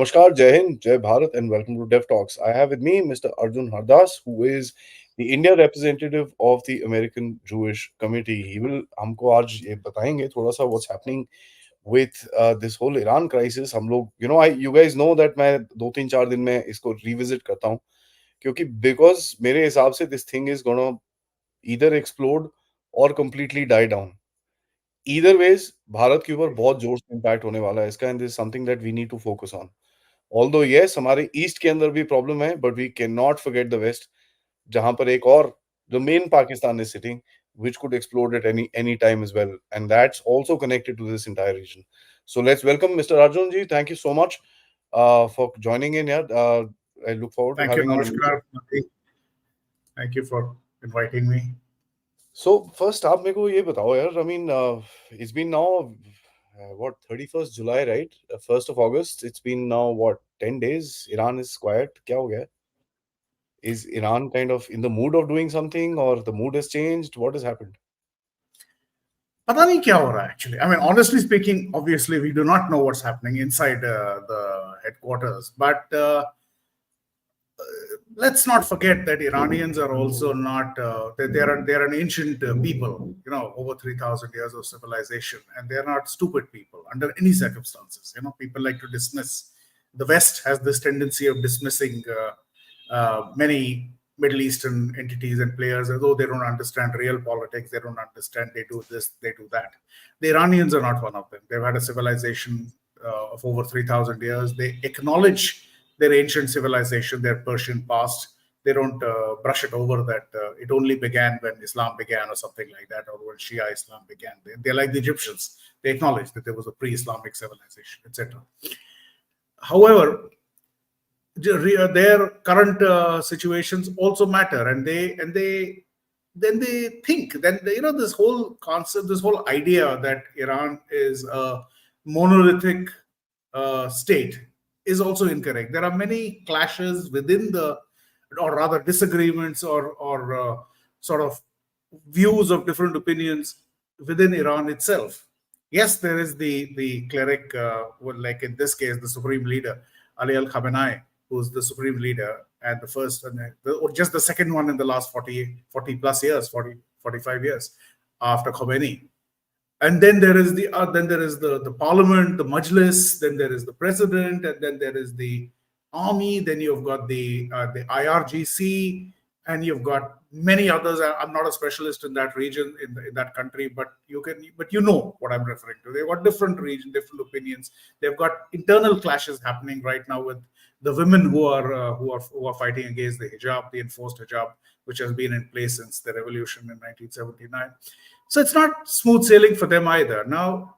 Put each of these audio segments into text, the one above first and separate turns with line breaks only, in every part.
Namaskar, Jai Hind, Jai Bharat, and welcome to Dev Talks. I have with me Mr. Arjun Hardas, who is the India representative of the American Jewish Committee. He will हमको आज ये बताएंगे थोड़ा सा what's happening with this whole Iran crisis. हम लोग, you guys know that मैं 2-3-4 दिन में इसको revisit करता हूँ क्योंकि because मेरे हिसाब से this thing is gonna either explode or completely die down. Either ways, Bharat के ऊपर बहुत जोर से इम्पैक्ट होने वाला है इसका and this is something that we need to focus on. Although yes हमारे ईस्ट के अंदर भी प्रॉब्लम है but we can not forget the west जहां पर एक और the main Pakistan is sitting which could explode at any time as well, and that's also connected to this entire region. So let's welcome Mr. Arjun ji. Thank you so much for joining in here. I look forward to
Thank you,
having you.
Namaskar. Thank you for inviting me.
So first आप मेरे को ये बताओ यार, I mean, it's been now what 31st July, right? 1st of August. It's been now what 10 days. Iran is quiet. क्या हो गया? Is Iran kind of in the mood of doing something, or the mood has changed? What has happened?
पता नहीं क्या हो रहा है actually. I mean, honestly speaking, obviously we do not know what's happening inside the headquarters, but let's not forget that Iranians are also not, they're an ancient people, over 3,000 years of civilization, and they're not stupid people under any circumstances. People like to dismiss. The West has this tendency of dismissing many Middle Eastern entities and players as though they don't understand real politics, they don't understand, they do this, they do that. The Iranians are not one of them. They've had a civilization of over 3,000 years. They acknowledge their ancient civilization, their Persian past. They don't brush it over that it only began when Islam began or something like that, or when Shia Islam began. They're like the Egyptians. They acknowledge that there was a pre-Islamic civilization, etc. However, their current situations also matter, and they think that this whole concept, this whole idea that Iran is a monolithic state is also incorrect. There are many clashes within or rather disagreements or sort of views of different opinions within Iran itself. Yes, there is the cleric, like in this case, the supreme leader, Ali al-Khamenei, who's the supreme leader and the first, or just the second one in the last 40 plus years, 45 years after Khomeini. And then there is the parliament, the majlis, then there is the president, and then there is the army, then you've got the IRGC, and you've got many others. I'm not a specialist in that region, in that country, but you know what I'm referring to. They've got different regions, different opinions. They've got internal clashes happening right now with the women who are fighting against the hijab, the enforced hijab, which has been in place since the revolution in 1979. So it's not smooth sailing for them either. Now,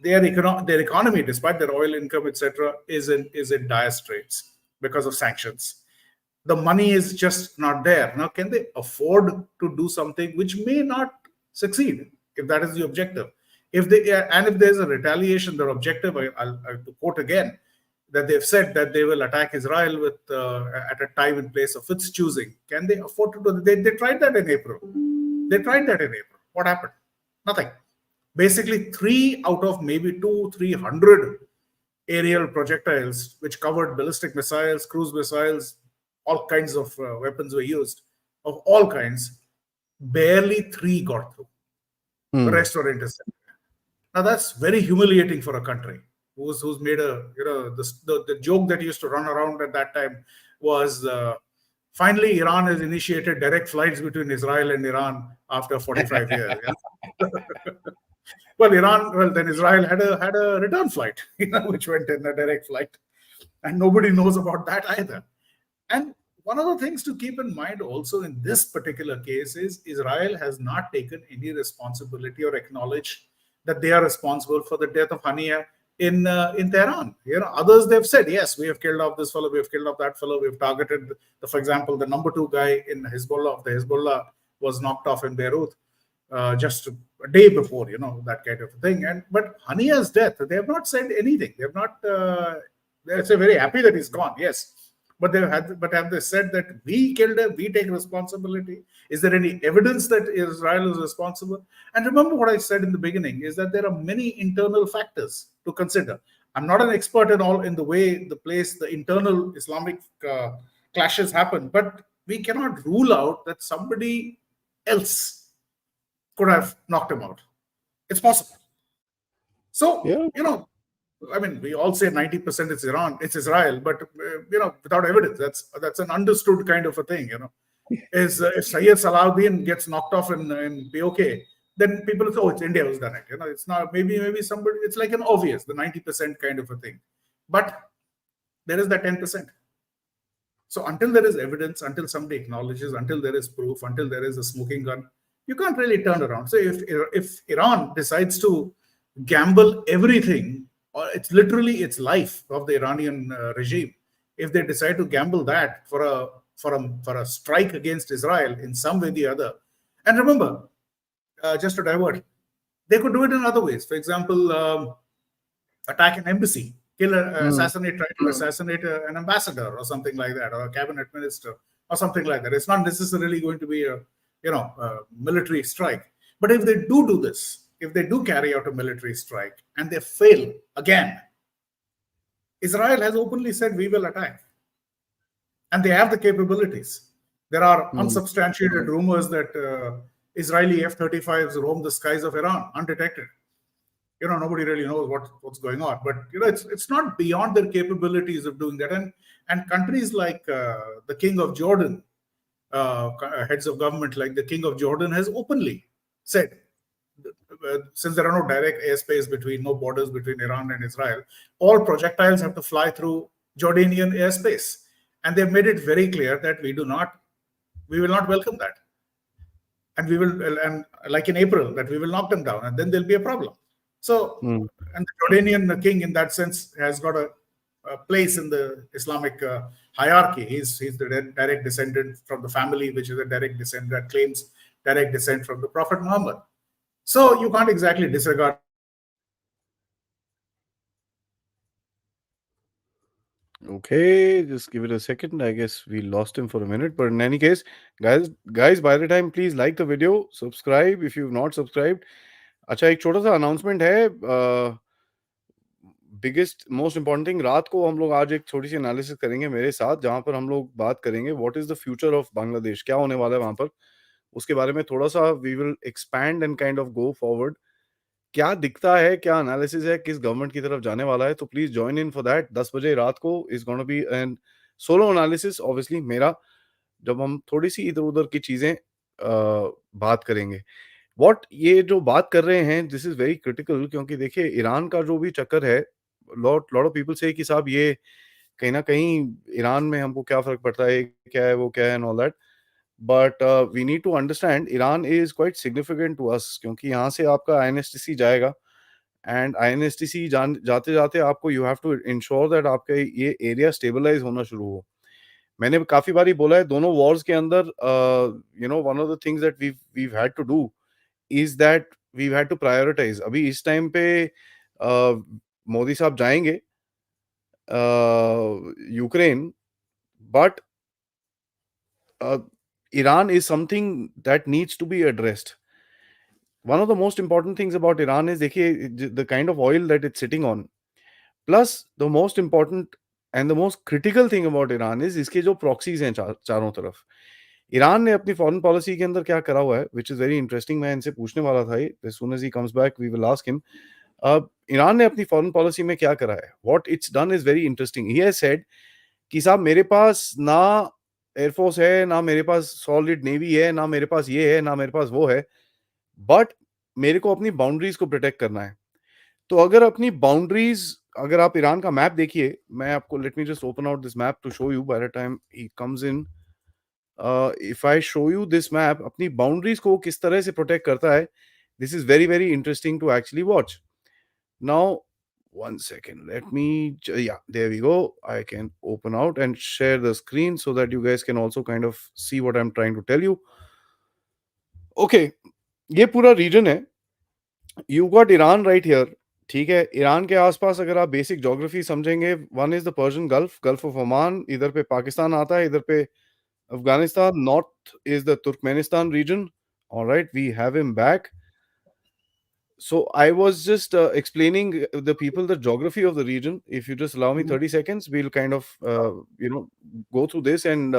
their economy, despite their oil income, etc., is in dire straits because of sanctions. The money is just not there. Now, can they afford to do something which may not succeed if that is the objective? If there's a retaliation, their objective, I'll quote again, that they've said that they will attack Israel at a time and place of its choosing. Can they afford to do that? They tried that in April. What happened? Nothing. Basically, 3 out of maybe 200-300 aerial projectiles, which covered ballistic missiles, cruise missiles, all kinds of weapons were used, of all kinds. Barely 3 got through. The rest were intercepted. Now that's very humiliating for a country who's made the joke that used to run around at that time was finally Iran has initiated direct flights between Israel and Iran after 45 years. Then Israel had a return flight, which went in a direct flight, and nobody knows about that either. And one of the things to keep in mind also in this particular case is Israel has not taken any responsibility or acknowledged that they are responsible for the death of Hania in Tehran. Others, they've said, yes, we have killed off this fellow, we have killed off that fellow, we've targeted, for example, the number 2 guy in Hezbollah, the Hezbollah was knocked off in Beirut just a day before, that kind of a thing. But Hania's death, they have not said anything. They have not, they're very happy that he's gone, yes. But have they said that we killed him, we take responsibility? Is there any evidence that Israel is responsible? And remember what I said in the beginning is that there are many internal factors to consider. I'm not an expert in all in the way the internal Islamic clashes happen, but we cannot rule out that somebody else could have knocked him out. It's possible. So,
Yeah.
I mean, we all say 90% it's Iran, it's Israel, but without evidence, that's an understood kind of a thing. Is if Sayyid Salahuddin gets knocked off in POK, then people say, oh, it's India who's done it. It's not maybe somebody. It's like an obvious, the 90% kind of a thing, but there is that 10%. So until there is evidence, until somebody acknowledges, until there is proof, until there is a smoking gun, you can't really turn around. So if Iran decides to gamble everything, or it's literally its life of the Iranian regime, if they decide to gamble that for a strike against Israel in some way or the other, and remember, just to divert, they could do it in other ways. For example, attack an embassy,
Mm.
try to assassinate an ambassador or something like that, or a cabinet minister or something like that. It's not necessarily going to be a military strike. But if they do this, if they do carry out a military strike and they fail again, Israel has openly said we will attack, and they have the capabilities. There are
Mm.
unsubstantiated rumors that Israeli F-35s roam the skies of Iran undetected. Nobody really knows what's going on, but it's not beyond their capabilities of doing that. And countries like the King of Jordan, heads of government like the King of Jordan has openly said, since there are no direct airspace between, no borders between Iran and Israel, all projectiles have to fly through Jordanian airspace, and they've made it very clear that we will not welcome that, and we will, and like in April, that we will knock them down, and then there'll be a problem. So,
Mm.
and the Jordanian king, in that sense, has got a place in the Islamic hierarchy. He's the direct descendant from the family, which is a direct descent that claims direct descent from the Prophet Muhammad. So you can't exactly disregard his presence.
Okay, just give it a second. I guess we lost him for a minute, but in any case, guys, by the time, please like the video, subscribe if you've not subscribed. अच्छा, एक छोटा सा announcement है. Biggest most important thing, रात को हम लोग आज एक छोटी सी एनालिसिस करेंगे मेरे साथ, जहां पर हम लोग बात करेंगे what is the future of Bangladesh, क्या होने वाला है वहां पर, उसके बारे में थोड़ा सा we will expand and kind of go forward. क्या दिखता है, क्या एनालिसिस है, किस गवर्नमेंट की तरफ जाने वाला है, तो please join in for that. 10 बजे रात को is gonna be an solo analysis obviously मेरा, जब हम थोड़ी सी इधर उधर की चीजें बात करेंगे. व्हाट ये जो बात कर रहे हैं, दिस इज वेरी क्रिटिकल, क्योंकि देखिए ईरान का जो भी चक्कर है, लॉट लॉट ऑफ पीपल से कि साहब ये कहीं ना कहीं ईरान में हमको क्या फर्क पड़ता है, क्या है वो क्या है and all that. But we need to understand Iran is quite significant to us, क्योंकि यहाँ से आपका आईएनएसटीसी जाएगा, एंड आईएनएसटीसी जाते जाते आपको you have to ensure that आपका ये एरिया स्टेबलाइज होना शुरू हो. मैंने काफी बारी बोला है, दोनों वॉर्स के अंदर one of the things that we had to do is that we had to prioritize. अभी इस टाइम पे मोदी साहब जाएंगे Ukraine, but Iran is something that needs to be addressed. One of the most important things about Iran is देखिए the kind of oil that it's sitting on. Plus the most important and the most critical thing about Iran is इसके जो proxies हैं चारों तरफ. Iran ने अपनी foreign policy के अंदर क्या करा हुआ है, विच इज वेरी इंटरेस्टिंग. मैं इनसे पूछने वाला था, as soon as he comes back we will ask him. Iran ने अपनी फॉरेन पॉलिसी में क्या करा है, what it's done is very interesting. He has said कि साहब मेरे पास ना एयरफोर्स है, ना मेरे पास सॉलिड नेवी है, ना मेरे पास ये है, ना मेरे पास वो है, बट मेरे को अपनी बाउंड्रीज को प्रोटेक्ट करना है. तो अगर अपनी बाउंड्रीज, अगर आप ईरान का मैप देखिए, मैं आपको let me just open out this map to show you by the time he comes in. If I show you this map, अपनी बाउंड्रीज को किस तरह से प्रोटेक्ट करता है, this is very very interesting to actually watch. Now one second, let me yeah, there we go. I can open out and share the screen so that you guys can also kind of see what I'm trying to tell you. Okay, ये पूरा region है. You got Iran right here, ठीक है. Iran के आसपास अगर आप basic geography समझेंगे, one is the Persian Gulf, Gulf of Oman, इधर पे पाकिस्तान आता है, इधर पे Afghanistan, north is the Turkmenistan region. Alright, we have him back. So I was just explaining the people the geography of the region. If you just allow me 30 seconds, we'll kind of go through this and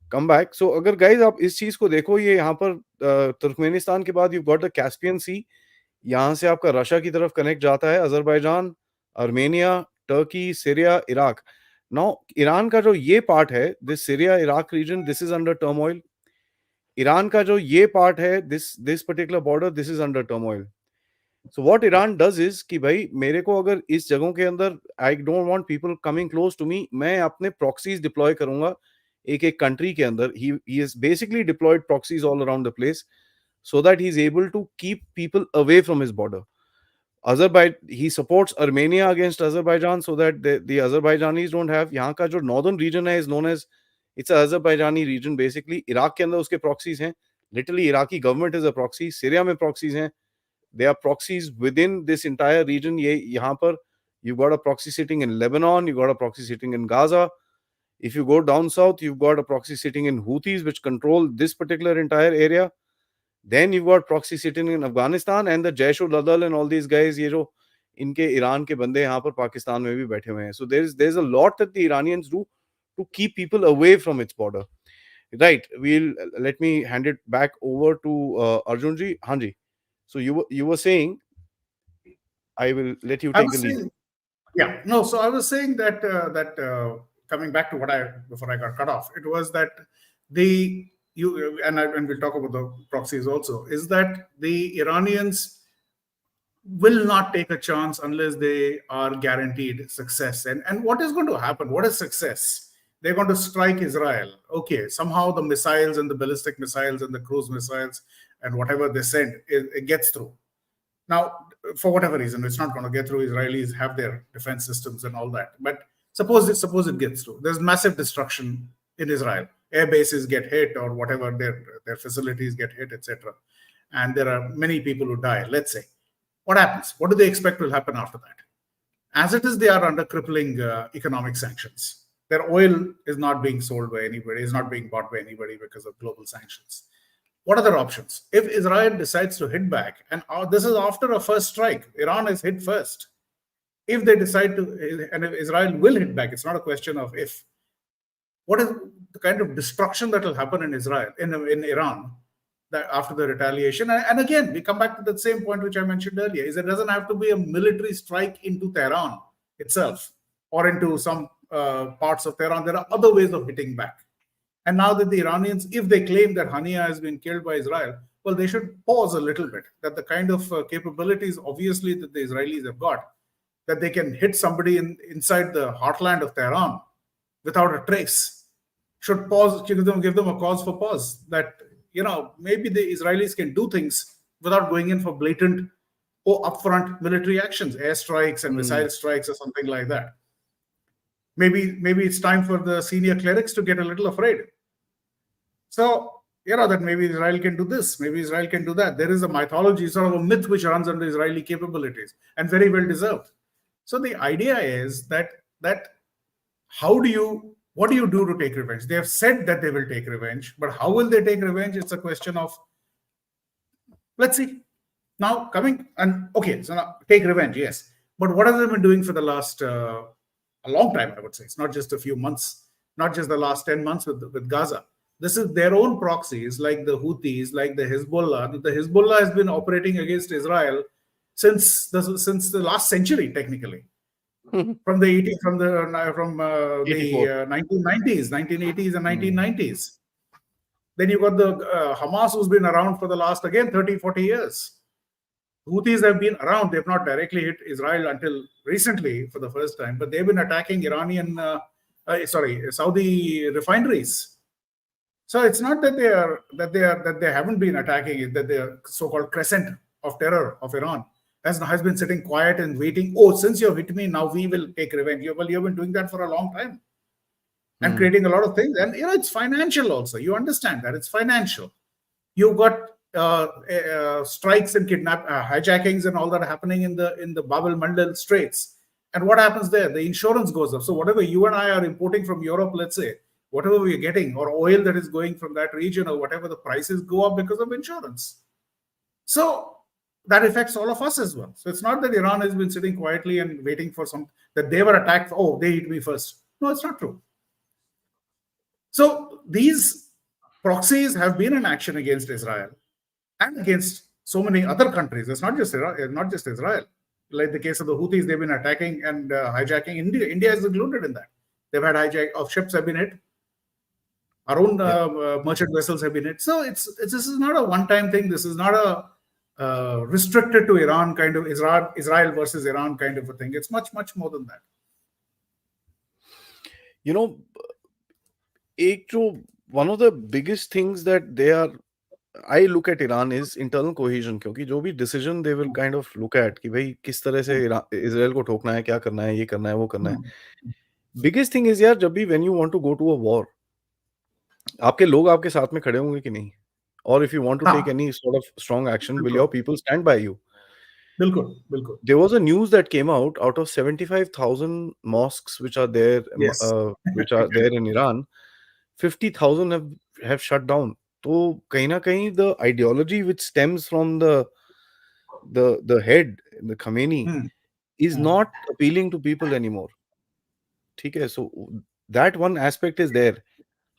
come back. So अगर guys आप इस चीज को देखो, ये यहाँ पर Turkmenistan के बाद you've got the Caspian Sea. यहाँ से आपका रशिया की तरफ कनेक्ट जाता है, Azerbaijan, Armenia, Turkey, Syria, Iraq. Now Iran का जो ये पार्ट है, this Syria Iraq region, this is under turmoil. Iran का जो ये पार्ट है, this this particular border, this is under turmoil. So what Iran does is कि भाई मेरे को अगर इस जगहों के अंदर I don't want people coming close to me, मैं अपने प्रॉक्सीज डिप्लॉय करूंगा एक एक कंट्री के अंदर. He is basically deployed proxies all around the place so that he's able to keep people away from his border. He supports Armenia against Azerbaijan so that the Azerbaijanis don't have. यहाँ का जो northern region है is known as, it's a Azerbaijani region basically. Iraq के अंदर उसके proxies हैं. Literally Iraqi government is a proxy. Syria में proxies हैं. There are proxies within this entire region. ये यहाँ पर you've got a proxy sitting in Lebanon. You've got a proxy sitting in Gaza. If you go down south, you've got a proxy sitting in Houthis, which control this particular entire area. Then you've got proxy sitting in Afghanistan and the Jaish-ul-Adal and all these guys, ये जो इनके Iran के बंदे यहाँ पर पाकिस्तान में भी बैठे हुए हैं. So there's a lot that the Iranians do to keep people away from its border. Right. Let me hand it back over to Arjun ji. Hanji. So you were saying, I will let you
I
take the
was
lead.
saying, yeah, no. So I was saying that coming back to what before I got cut off, it was that and we'll talk about the proxies also, is that the Iranians will not take a chance unless they are guaranteed success. And what is going to happen? What is success? They're going to strike Israel. Okay, somehow the missiles and the ballistic missiles and the cruise missiles and whatever they send, it gets through. Now, for whatever reason, it's not going to get through. Israelis have their defense systems and all that. But suppose it gets through. There's massive destruction in Israel. Air bases get hit or whatever, their facilities get hit, etc. And there are many people who die, let's say. What happens? What do they expect will happen after that? As it is, they are under crippling economic sanctions. Their oil is not being sold by anybody, is not being bought by anybody because of global sanctions. What are their options? If Israel decides to hit back, and this is after a first strike, Iran is hit first. If they decide to, and if Israel will hit back, it's not a question of if. What is the kind of destruction that will happen in Israel, in Iran, that after the retaliation? And again, we come back to that same point which I mentioned earlier, is it doesn't have to be a military strike into Tehran itself or into some parts of Tehran. There are other ways of hitting back. And now that the Iranians, if they claim that Hania has been killed by Israel, well, they should pause a little bit, that the kind of capabilities, obviously, that the Israelis have got, that they can hit somebody inside the heartland of Tehran without a trace, should pause, give them a cause for pause, that, maybe the Israelis can do things without going in for blatant or upfront military actions, airstrikes and missile strikes or something like that. Maybe it's time for the senior clerics to get a little afraid. So, that maybe Israel can do this, maybe Israel can do that. There is a mythology, sort of a myth which runs under Israeli capabilities, and very well deserved. So the idea is that what do you do to take revenge? They have said that they will take revenge, but how will they take revenge? It's a question of, let's see. Now so now take revenge, yes. But what have they been doing for the last a long time, I would say. It's not just a few months, not just the last 10 months with Gaza. This is their own proxies, like the Houthis, like the Hezbollah. The Hezbollah has been operating against Israel since the last century, technically, from the 1990s, 1980s, and 1990s. Then you got the Hamas, who's been around for the last, again, 30, 40 years. Houthis have been around. They've not directly hit Israel until recently for the first time, but they've been attacking Saudi refineries. So it's not that they haven't been attacking it, that the so-called crescent of terror of Iran has been sitting quiet and waiting. Oh, since you've hit me, now we will take revenge. You've been doing that for a long time and creating a lot of things. And it's financial also. You understand that it's financial. You've got strikes and hijackings and all that happening in the Bab el-Mandeb Straits. And what happens there? The insurance goes up. So whatever you and I are importing from Europe, let's say, whatever we are getting, or oil that is going from that region, or whatever, the prices go up because of insurance. So that affects all of us as well. So it's not that Iran has been sitting quietly and waiting for some that they were attacked. Oh, they hit me first. No, it's not true. So these proxies have been in action against Israel and against so many other countries. It's not just Iran, not just Israel. Like the case of the Houthis, they've been attacking and hijacking India. India is included in that. They've had hijack of ships have been hit. Our own
Yeah.
merchant vessels have been hit. So this is not a one-time thing. This is not a restricted to Iran kind of Israel versus Iran kind of a thing. It's much, much more than that.
You know, one of the biggest things that I look at Iran is internal cohesion, क्योंकि जो भी decision they will kind of look at कि भाई किस तरह से Israel को ठोकना है, क्या करना है, ये करना है, वो करना है. Biggest thing is यार, जब भी when you want to go to a war, आपके लोग आपके साथ में खड़े होंगे कि नहीं? Or if you want to take
हाँ,
any sort of strong action, will
बिल्कुल
your people stand by you?
बिल्कुल बिल्कुल.
There was a news that came out of 75,000 mosques which are there,
Yes.
which are there in Iran, 50,000 have shut down. So कहीं ना कहीं the ideology which stems from the head, the Khamenei,
Hmm.
is
Hmm.
not appealing to people anymore. ठीक है, so that one aspect is there.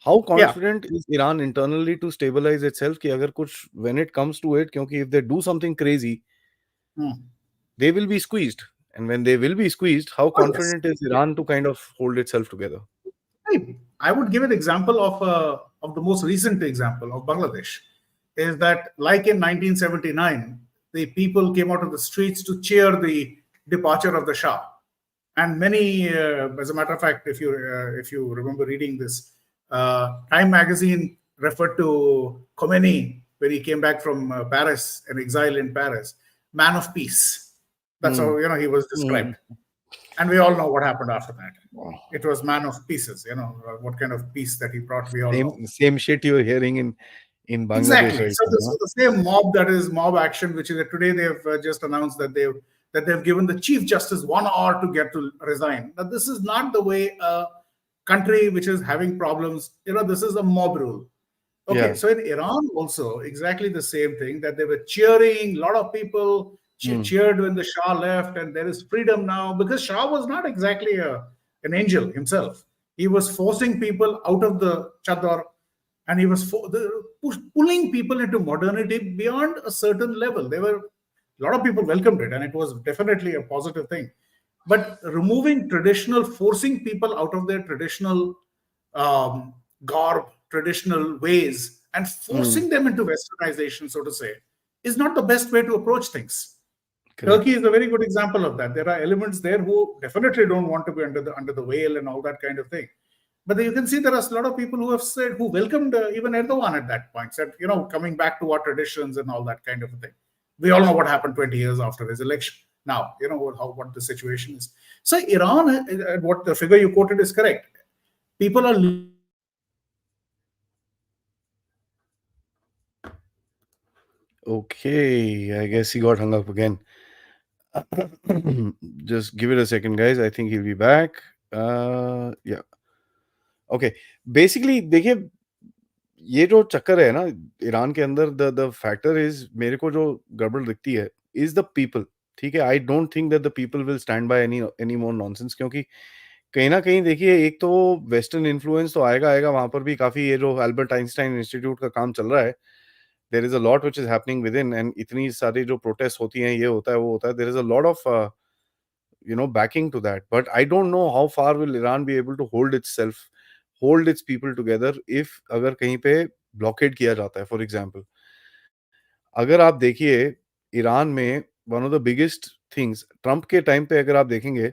How
Yeah.
confident is Iran internally to stabilize itself कि अगर कुछ when it comes to it, क्योंकि if they do something crazy,
Hmm.
they will be squeezed. And when they will be squeezed, how
Oh, yes.
confident is Iran to kind of hold itself together?
I would give an example of the most recent example of Bangladesh. Is that like in 1979, the people came out of the streets to cheer the departure of the Shah, and many, as a matter of fact, if you remember reading this, Time magazine referred to Khomeini when he came back from Paris, an exile in Paris, man of peace. That's
Hmm.
how he was described. And we all know what happened after that. It was man of pieces. What kind of peace that he brought, we all know.
Same shit you're hearing in Bangladesh
Exactly.
right
So this
now.
is the same mob that is mob action, which is that today they have just announced that they've given the chief justice 1 hour to get to resign. Now this is not the way a country which is having problems. This is a mob rule. Okay,
Yeah.
so in Iran also exactly the same thing, that they were cheering. A lot of people cheered when the Shah left, and there is freedom now, because Shah was not exactly an angel himself. He was forcing people out of the chadar, and he was pulling people into modernity beyond a certain level. A lot of people welcomed it, and it was definitely a positive thing. But removing traditional, forcing people out of their traditional garb, traditional ways, and
Hmm.
forcing them into westernization, so to say, is not the best way to approach things.
Correct.
Turkey is a very good example of that. There are elements there who definitely don't want to be under the veil and all that kind of thing. But you can see there are a lot of people who have said, who welcomed even Erdogan at that point, said, coming back to our traditions and all that kind of a thing. We all know what happened 20 years after his election. Now, what the situation is. So Iran, what the figure you quoted is correct. People are
Okay, I guess he got hung up again. Just give it a second, guys. I think he'll be back. Yeah. Okay. Basically, देखिए, ये जो चक्कर है ना Iran के अंदर, the factor is, मेरे को जो गड़बड़ दिखती है, इज द पीपल. ठीक है, I don't think that the people will stand by any more nonsense, क्योंकि कहीं ना कहीं देखिए, एक तो वेस्टर्न इन्फ्लुएंस तो आएगा आएगा वहां पर भी. काफी ये जो अल्बर्ट आइंस्टाइन इंस्टीट्यूट का काम चल रहा है, there is a lot which is happening within, and इतनी सारी जो प्रोटेस्ट होती हैं, ये होता है, वो होता है, there is a lot of backing to that. But I don't know how far will Iran be able to hold its people together if अगर कहीं पे blockade किया जाता है. For example, अगर आप देखिए ईरान में, one of the biggest things, Trump के टाइम पे अगर आप देखेंगे,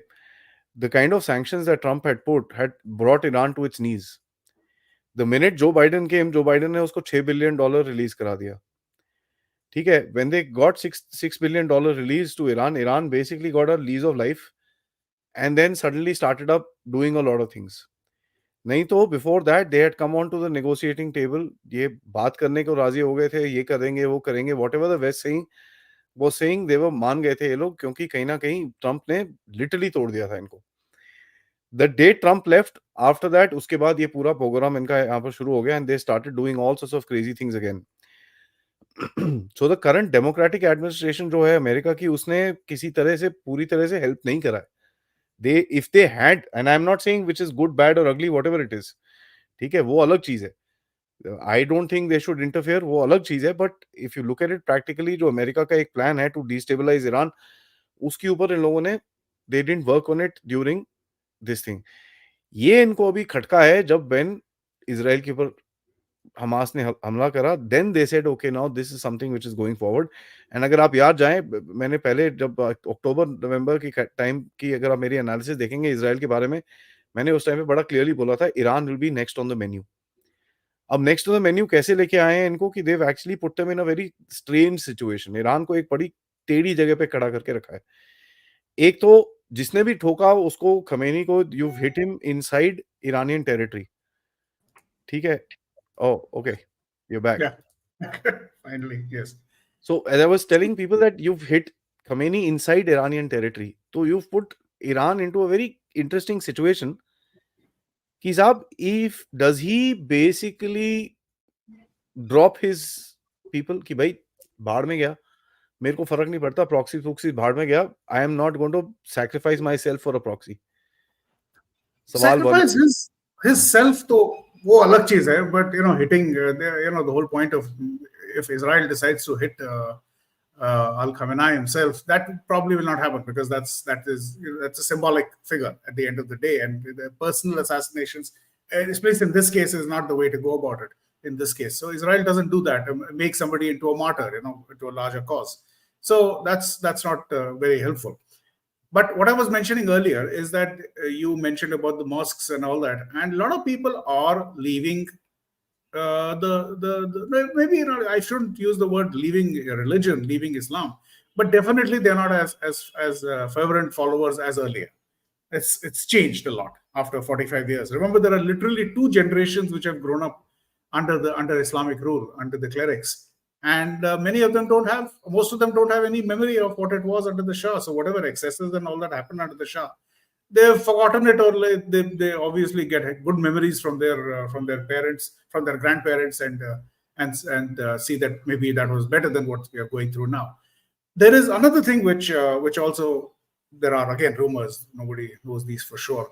the kind of sanctions that Trump had brought Iran to its knees. The minute Joe Biden came, Joe Biden ने उसको $6 billion रिलीज करा दिया. ठीक है, when they got $6 billion released to Iran basically got a lease of life, and then suddenly started up doing a lot of things. नहीं तो before that they had come on to the negotiating table, ये बात करने को राजी हो गए थे, ये करेंगे वो करेंगे, whatever the west saying वो सेइंग, दे वो मान गए थे ये लोग, क्योंकि कहीं ना कहीं ट्रंप ने लिटरली तोड़ दिया था इनको. The day Trump left, after that, उसके बाद ये पूरा प्रोग्राम इनका यहाँ पर शुरू हो गया, and they started doing all sorts of crazy things again. So the current democratic administration जो है अमेरिका की, उसने किसी तरह से पूरी तरह से हेल्प नहीं करा है. They if they had, and I am not saying which is good bad और अगली व्हाटएवर इट इज, ठीक है, वो अलग चीज है. I don't think they should interfere, वो अलग चीज है. But if you look at it practically, जो अमेरिका का एक प्लान है टू डिस्टेबलाइज ईरान, उसके ऊपर इन लोगों ने, they didn't work on it during this thing. ये इनको अभी खटका है जब वेन इसराइल के ऊपर हमास ने हमला करा, then they said okay now this is something which is going forward. And अगर आप याद जाएं, मैंने पहले जब अक्टूबर नवंबर की टाइम की अगर आप मेरी एनालिसिस देखेंगे इसराइल के बारे में, मैंने उस टाइम पे बड़ा क्लियरली बोला था Iran will be next on the menu. अब नेक्स्ट ऑन द मेन्यू कैसे लेके आए हैं इनको कि they've actually put them in a very strange situation. Iran को एक बड़ी टेढ़ी जगह पे खड़ा करके रखा है. एक तो जिसने भी ठोका उसको, खमेनी को, you hit him inside Iranian territory, ठीक है. Oh okay, you back.
Yeah. Finally, yes.
So as I was telling people that you've hit Khamenei inside Iranian territory, so you've put Iran into a very interesting situation. कि साहब, if does he basically drop his people कि भाई भाड़ में गया, मेरे को फर्क नहीं पड़ता, प्रॉक्सी प्रॉक्सी भाड़ में गया, I am not going to sacrifice my self for a proxy. सवाल one.
Sacrifice his self to वो अलग चीज है, but hitting the whole point of, if Israel decides to hit Al Khamenei himself, that probably will not happen, because that's a symbolic figure at the end of the day, and the personal assassinations, especially in this case, is not the way to go about it in this case. So Israel doesn't do that, make somebody into a martyr, into a larger cause. So that's not very helpful. But what I was mentioning earlier is that you mentioned about the mosques and all that, and a lot of people are leaving maybe I shouldn't use the word leaving religion, leaving Islam, but definitely they're not as fervent followers as earlier. It's changed a lot after 45 years. Remember, there are literally two generations which have grown up under Islamic rule, under the clerics. And most of them don't have any memory of what it was under the Shah. So whatever excesses and all that happened under the Shah, they've forgotten it, or they obviously get good memories from their parents, from their grandparents, and see that maybe that was better than what we are going through now. There is another thing which also, there are again rumors, nobody knows these for sure,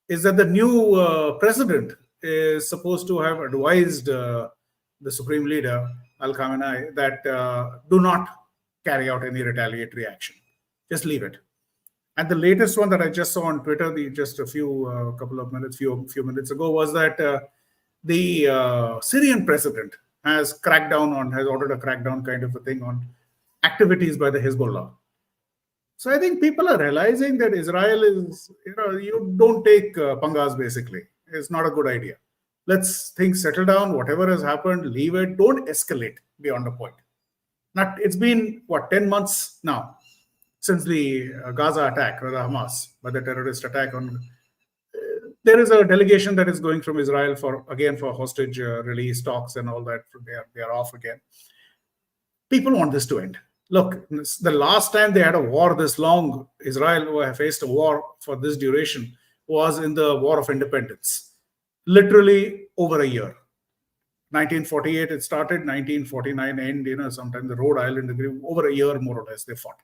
is that the new president is supposed to have advised the supreme leader Al Khamenei that do not carry out any retaliatory action, just leave it. And the latest one that I just saw on Twitter, just a few minutes ago, was that the Syrian president has ordered a crackdown kind of a thing on activities by the Hezbollah. So I think people are realizing that Israel is, you don't take pangas basically. It's not a good idea. Let's things settle down. Whatever has happened, leave it. Don't escalate beyond a point. It's been 10 months now since the Gaza attack, or the Hamas, by the terrorist attack on. There is a delegation that is going from Israel for hostage release talks and all that. They are off again. People want this to end. Look, the last time they had a war this long, Israel faced a war for this duration, was in the War of Independence. Literally over a year. 1948 it started, 1949 end, sometime the Rhode Island Agreement, over a year more or less they fought.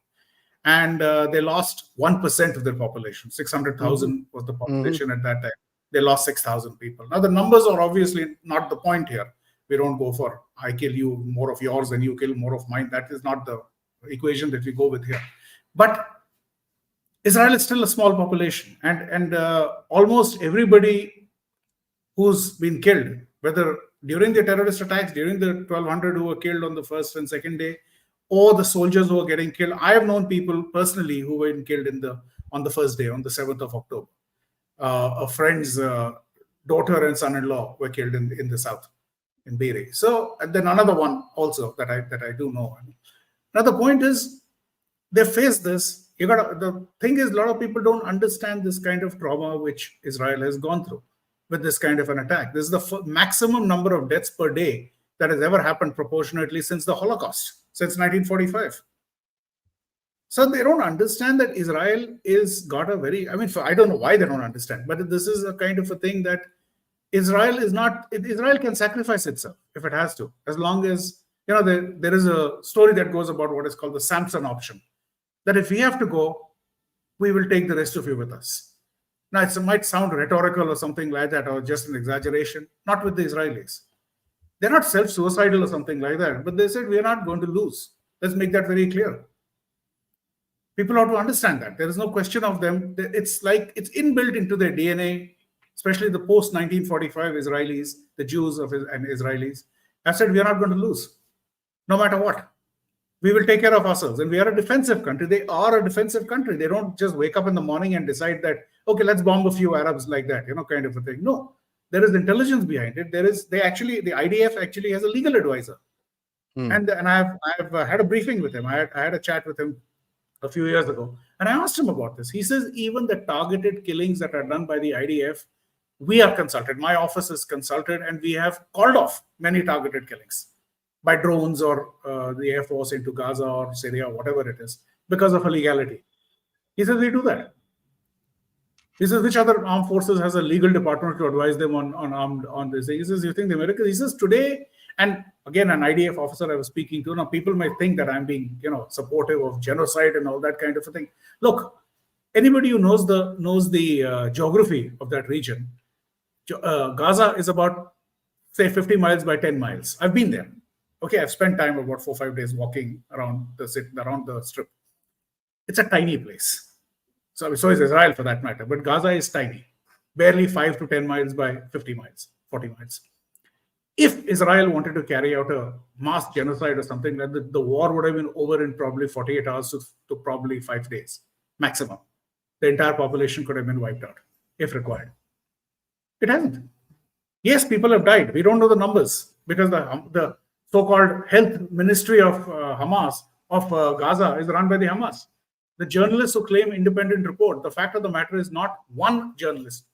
And they lost 1% of their population. 600,000 was the population at that time. They lost 6,000 people. Now the numbers are obviously not the point here. We don't go for, I kill you, more of yours than you kill more of mine. That is not the equation that we go with here. But Israel is still a small population, and almost everybody who's been killed, whether during the terrorist attacks, during the 1,200 who were killed on the first and second day, or the soldiers who were getting killed. I have known people personally who were killed on the first day, on the 7th of October. A friend's daughter and son-in-law were killed in the south, in Beirut. So, and then another one also that I do know. Now the point is, they face this. The thing is, a lot of people don't understand this kind of trauma which Israel has gone through with this kind of an attack. This is the maximum number of deaths per day that has ever happened proportionately since the Holocaust, since 1945. So they don't understand that Israel is got a very, I don't know why they don't understand, but this is a kind of a thing that Israel can sacrifice itself if it has to, as long as there is a story that goes about what is called the Samson option, that if we have to go, we will take the rest of you with us. Now, it might sound rhetorical or something like that, or just an exaggeration. Not with the Israelis. They're not self-suicidal or something like that, but they said, we are not going to lose. Let's make that very clear. People have to understand that. There is no question of them. It's like it's inbuilt into their DNA, especially the post-1945 Israelis, the Jews and Israelis, have said, we are not going to lose, no matter what. We will take care of ourselves. And we are a defensive country. They are a defensive country. They don't just wake up in the morning and decide that, okay, let's bomb a few Arabs like that, kind of a thing. No, there is intelligence behind it. The IDF actually has a legal advisor. And I've had a briefing with him. I had a chat with him a few years ago. And I asked him about this. He says, even the targeted killings that are done by the IDF, we are consulted. My office is consulted, and we have called off many targeted killings by drones or the Air Force into Gaza or Syria, whatever it is, because of illegality. He says, we do that. He says, which other armed forces has a legal department to advise them on this? He says, you think the Americans? He says, today, and again, an IDF officer I was speaking to, now people might think that I'm being, supportive of genocide and all that kind of a thing. Look, anybody who knows the geography of that region, Gaza is about, say, 50 miles by 10 miles. I've been there. Okay, I've spent time about 4 or 5 days walking around the strip. It's a tiny place. So is Israel for that matter. But Gaza is tiny, barely 5 to 10 miles by 50 miles, 40 miles. If Israel wanted to carry out a mass genocide or something like that, the war would have been over in probably 48 hours to probably 5 days maximum. The entire population could have been wiped out if required. It hasn't. Yes, people have died. We don't know the numbers because the so-called health ministry of Gaza is run by the Hamas. The journalists who claim independent report, the fact of the matter is not one journalist,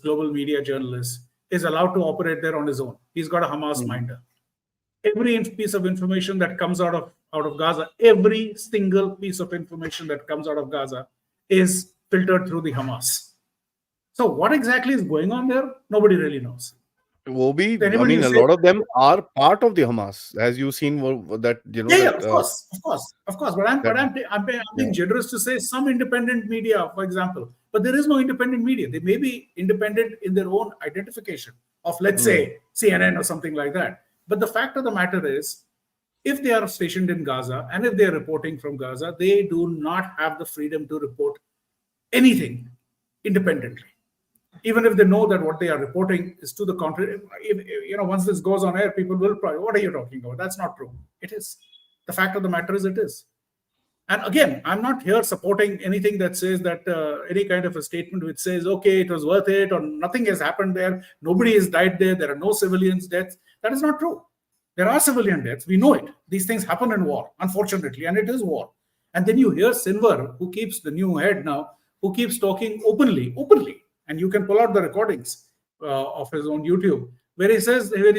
global media journalist, is allowed to operate there on his own. He's got a Hamas minder. Every piece of information that comes out of Gaza, every single piece of information that comes out of Gaza is filtered through the Hamas. So what exactly is going on there? Nobody really knows.
A lot of them are part of the Hamas, as you've seen that,
of course. But I'm being generous to say some independent media, for example. But there is no independent media. They may be independent in their own identification of, let's say, CNN or something like that. But the fact of the matter is, if they are stationed in Gaza and if they are reporting from Gaza, they do not have the freedom to report anything independently. Even if they know that what they are reporting is to the contrary. Once this goes on air, people will probably, what are you talking about? That's not true. It is. The fact of the matter is it is. And again, I'm not here supporting anything that says that any kind of a statement which says, okay, it was worth it, or nothing has happened there, nobody has died there, there are no civilians' deaths. That is not true. There are civilian deaths. We know it. These things happen in war, unfortunately, and it is war. And then you hear Sinwar, who keeps the new head now, who keeps talking openly. And you can pull out the recordings of his own YouTube, where he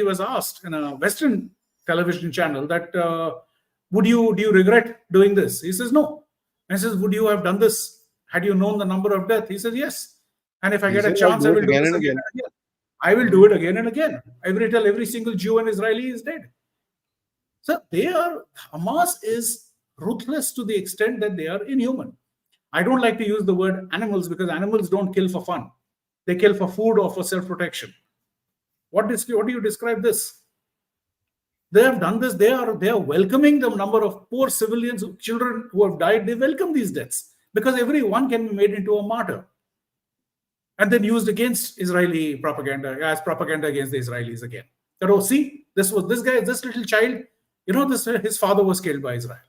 was asked in a Western television channel that, do you regret doing this? He says, no. And he says, would you have done this had you known the number of death? He says, yes. And if I get a chance, I will do this again and again. I will do it again and again. I will tell every single Jew and Israeli is dead. So Hamas is ruthless to the extent that they are inhuman. I don't like to use the word animals because animals don't kill for fun. They kill for food or for self-protection. What do you describe this? They have done this. They are welcoming the number of poor civilians, children who have died. They welcome these deaths because every one can be made into a martyr and then used against Israeli propaganda, as propaganda against the Israelis again. That, oh, see, this little child, his father was killed by Israel.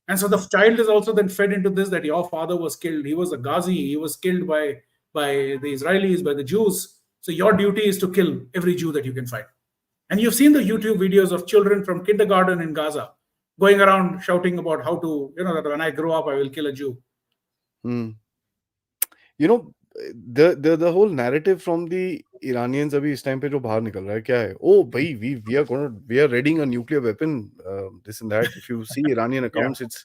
And so the child is also then fed into this, that your father was killed. He was a Ghazi. He was killed by the Israelis, by the Jews. So your duty is to kill every Jew that you can find. And you've seen the YouTube videos of children from kindergarten in Gaza going around shouting about how to, that when I grow up, I will kill a Jew.
The whole narrative from the Iranians abhi is time pe jo bahar nikal raha hai kya hai? Oh bhai, we are readying a nuclear weapon, this and that. If you see Iranian accounts, it's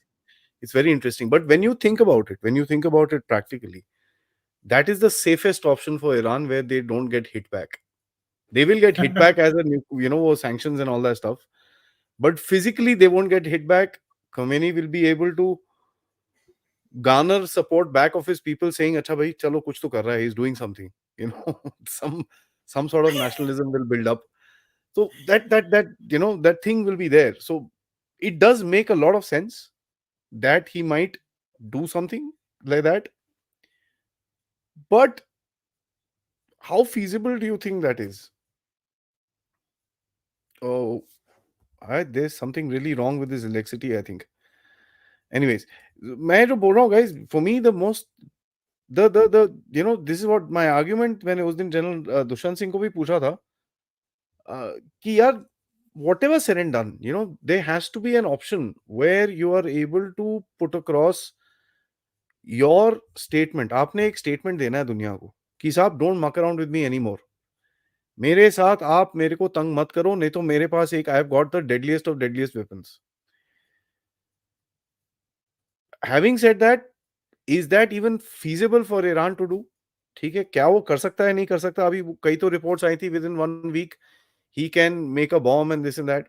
very interesting. But when you think about it practically, that is the safest option for Iran, where they don't get hit back. They will get hit back as a sanctions and all that stuff, but physically they won't get hit back. Khomeini will be able to garner support back of his people saying, "Acha bhai, chalo kuch to kar raha hai. He's doing something." You know, some sort of nationalism will build up. So that thing will be there. So it does make a lot of sense that he might do something like that. But how feasible do you think that is? Oh, there's something really wrong with this electricity, I think. Anyways, मैं जो बोल रहा हूँ guys, for me the most the this is what my argument मैंने उस दिन general Dushyant Singh को भी पूछा था कि यार whatever said and done, there has to be an option where you are able to put across your statement. आपने एक statement देना है दुनिया को कि साहब don't muck around with me anymore. मेरे साथ आप मेरे को तंग मत करो, नहीं तो मेरे पास एक I have got the deadliest of deadliest weapons. Having said that, is that even feasible for Iran to do? ठीक है, क्या वो कर सकता है नहीं कर सकता? अभी कई तो रिपोर्ट्स आई थी within 1 week he can make a bomb and this and that.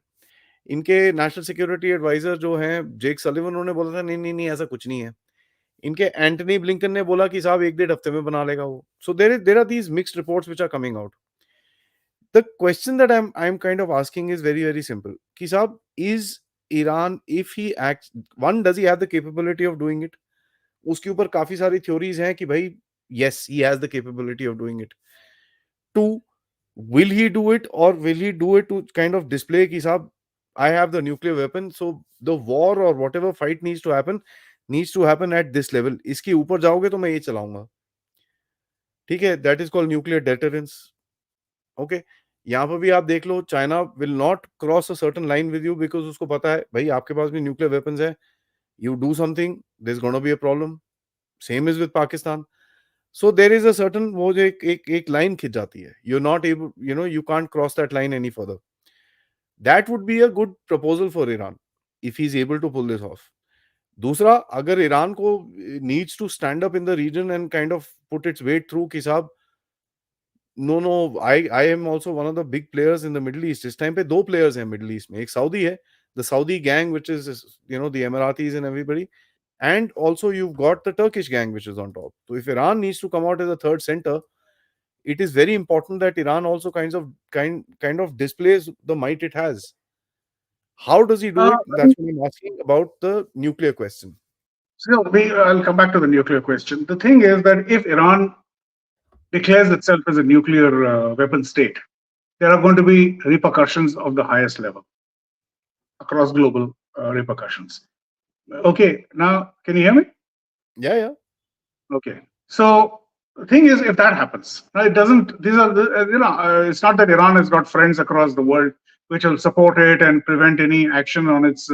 इनके नेशनल सिक्योरिटी एडवाइजर जो हैं जेक सलिवन, उन्होंने बोला था नहीं नहीं नहीं ऐसा कुछ नहीं है. इनके एंटनी ब्लिंकन ने बोला कि साहब 1 डेढ़ हफ्ते में बना लेगा वो. So there are these mixed reports which are coming out. The question that I'm kind of asking is very very simple. कि साहब, is Iran, if he acts, one, does he have the capability of doing it? उसके ऊपर काफी सारी theories हैं कि भाई yes, he has the capability of doing it. Two, will he do it, or will he do it to kind of display कि साहब I have the nuclear weapon, so the war or whatever fight needs to happen at this level. इसके ऊपर जाओगे तो मैं ये चलाऊंगा. ठीक है, that is called nuclear deterrence. Okay, यहाँ पर भी आप देख लो, China will not cross a certain line with you because उसको पता है भाई आपके पास भी न्यूक्लियर वेपन्स है. You do something, there is gonna be a problem. Same is with Pakistan. So there is a certain, वो जो एक लाइन खिंच जाती है. You are not able, you can't cross that line any further. That would be a good proposal for Iran if he is able to pull this off. दूसरा, अगर Iran को needs to stand up in the region and kind of put its weight through कि साहब no, I am also one of the big players in the Middle East. इस time पे दो players हैं Middle East में. एक Saudi है, the Saudi gang, which is the Emiratis and everybody, and also you've got the Turkish gang which is on top. So if Iran needs to come out as a third center, it is very important that Iran also kind of displays the might it has. How does he do it? That's what I'm asking about the nuclear question.
So I'll come back to the nuclear question. The thing is that if Iran declares itself as a nuclear weapon state, there are going to be repercussions of the highest level across global repercussions. Okay, now can you hear me?
Yeah.
Okay, so the thing is, if that happens, now it doesn't. These are it's not that Iran has got friends across the world which will support it and prevent any action on its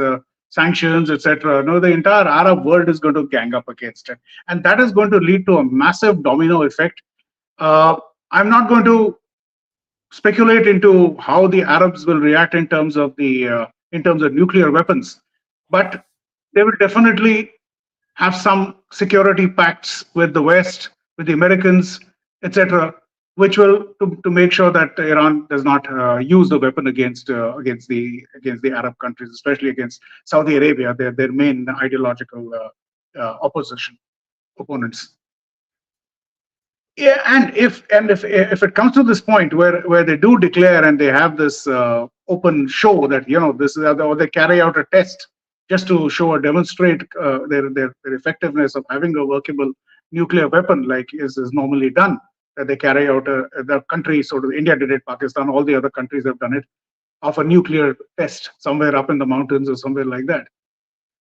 sanctions, etc. No, the entire Arab world is going to gang up against it, and that is going to lead to a massive domino effect. I'm not going to speculate into how the Arabs will react in terms of nuclear weapons, but they will definitely have some security pacts with the West, with the Americans, etc., which will to make sure that Iran does not use the weapon against the Arab countries, especially against Saudi Arabia, their main ideological opponents. Yeah, and if it comes to this point where they do declare and they have this open show that this is, or they carry out a test just to show or demonstrate their effectiveness of having a workable nuclear weapon, like is normally done, that they carry out the country, sort of India did it, Pakistan, all the other countries have done it, of a nuclear test somewhere up in the mountains or somewhere like that.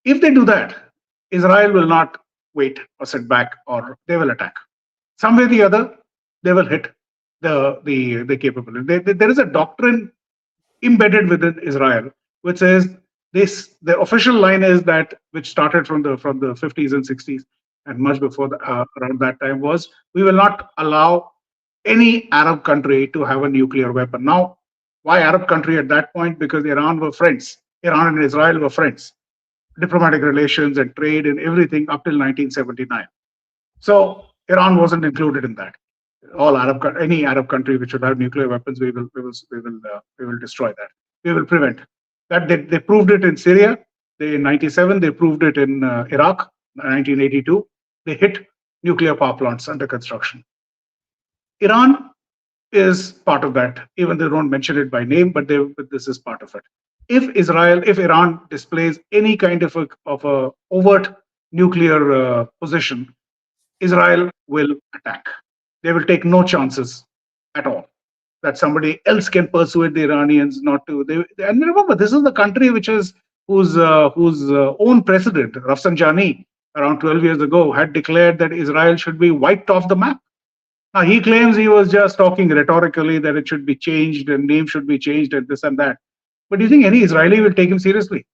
If they do that, Israel will not wait or sit back, or they will attack. Some way or the other, they will hit the capability. There is a doctrine embedded within Israel which says this. The official line is that, which started from the 50s and 60s and much before around that time, was we will not allow any Arab country to have a nuclear weapon. Now, why Arab country at that point? Because Iran were friends. Iran and Israel were friends. Diplomatic relations and trade and everything up till 1979. So Iran wasn't included in that.
All any Arab country which would have nuclear weapons, we will destroy that. We will prevent that. They proved it in Syria. In '97, they proved it in Iraq. 1982, they hit nuclear power plants under construction. Iran is part of that, even they don't mention it by name, but this is part of it. If Iran displays any kind of a overt nuclear position, Israel will attack. They will take no chances at all that somebody else can persuade the Iranians not to. And remember, this is the country whose own president, Rafsanjani, around 12 years ago, had declared that Israel should be wiped off the map. Now he claims he was just talking rhetorically that it should be changed and name should be changed and this and that. But do you think any Israeli will take him seriously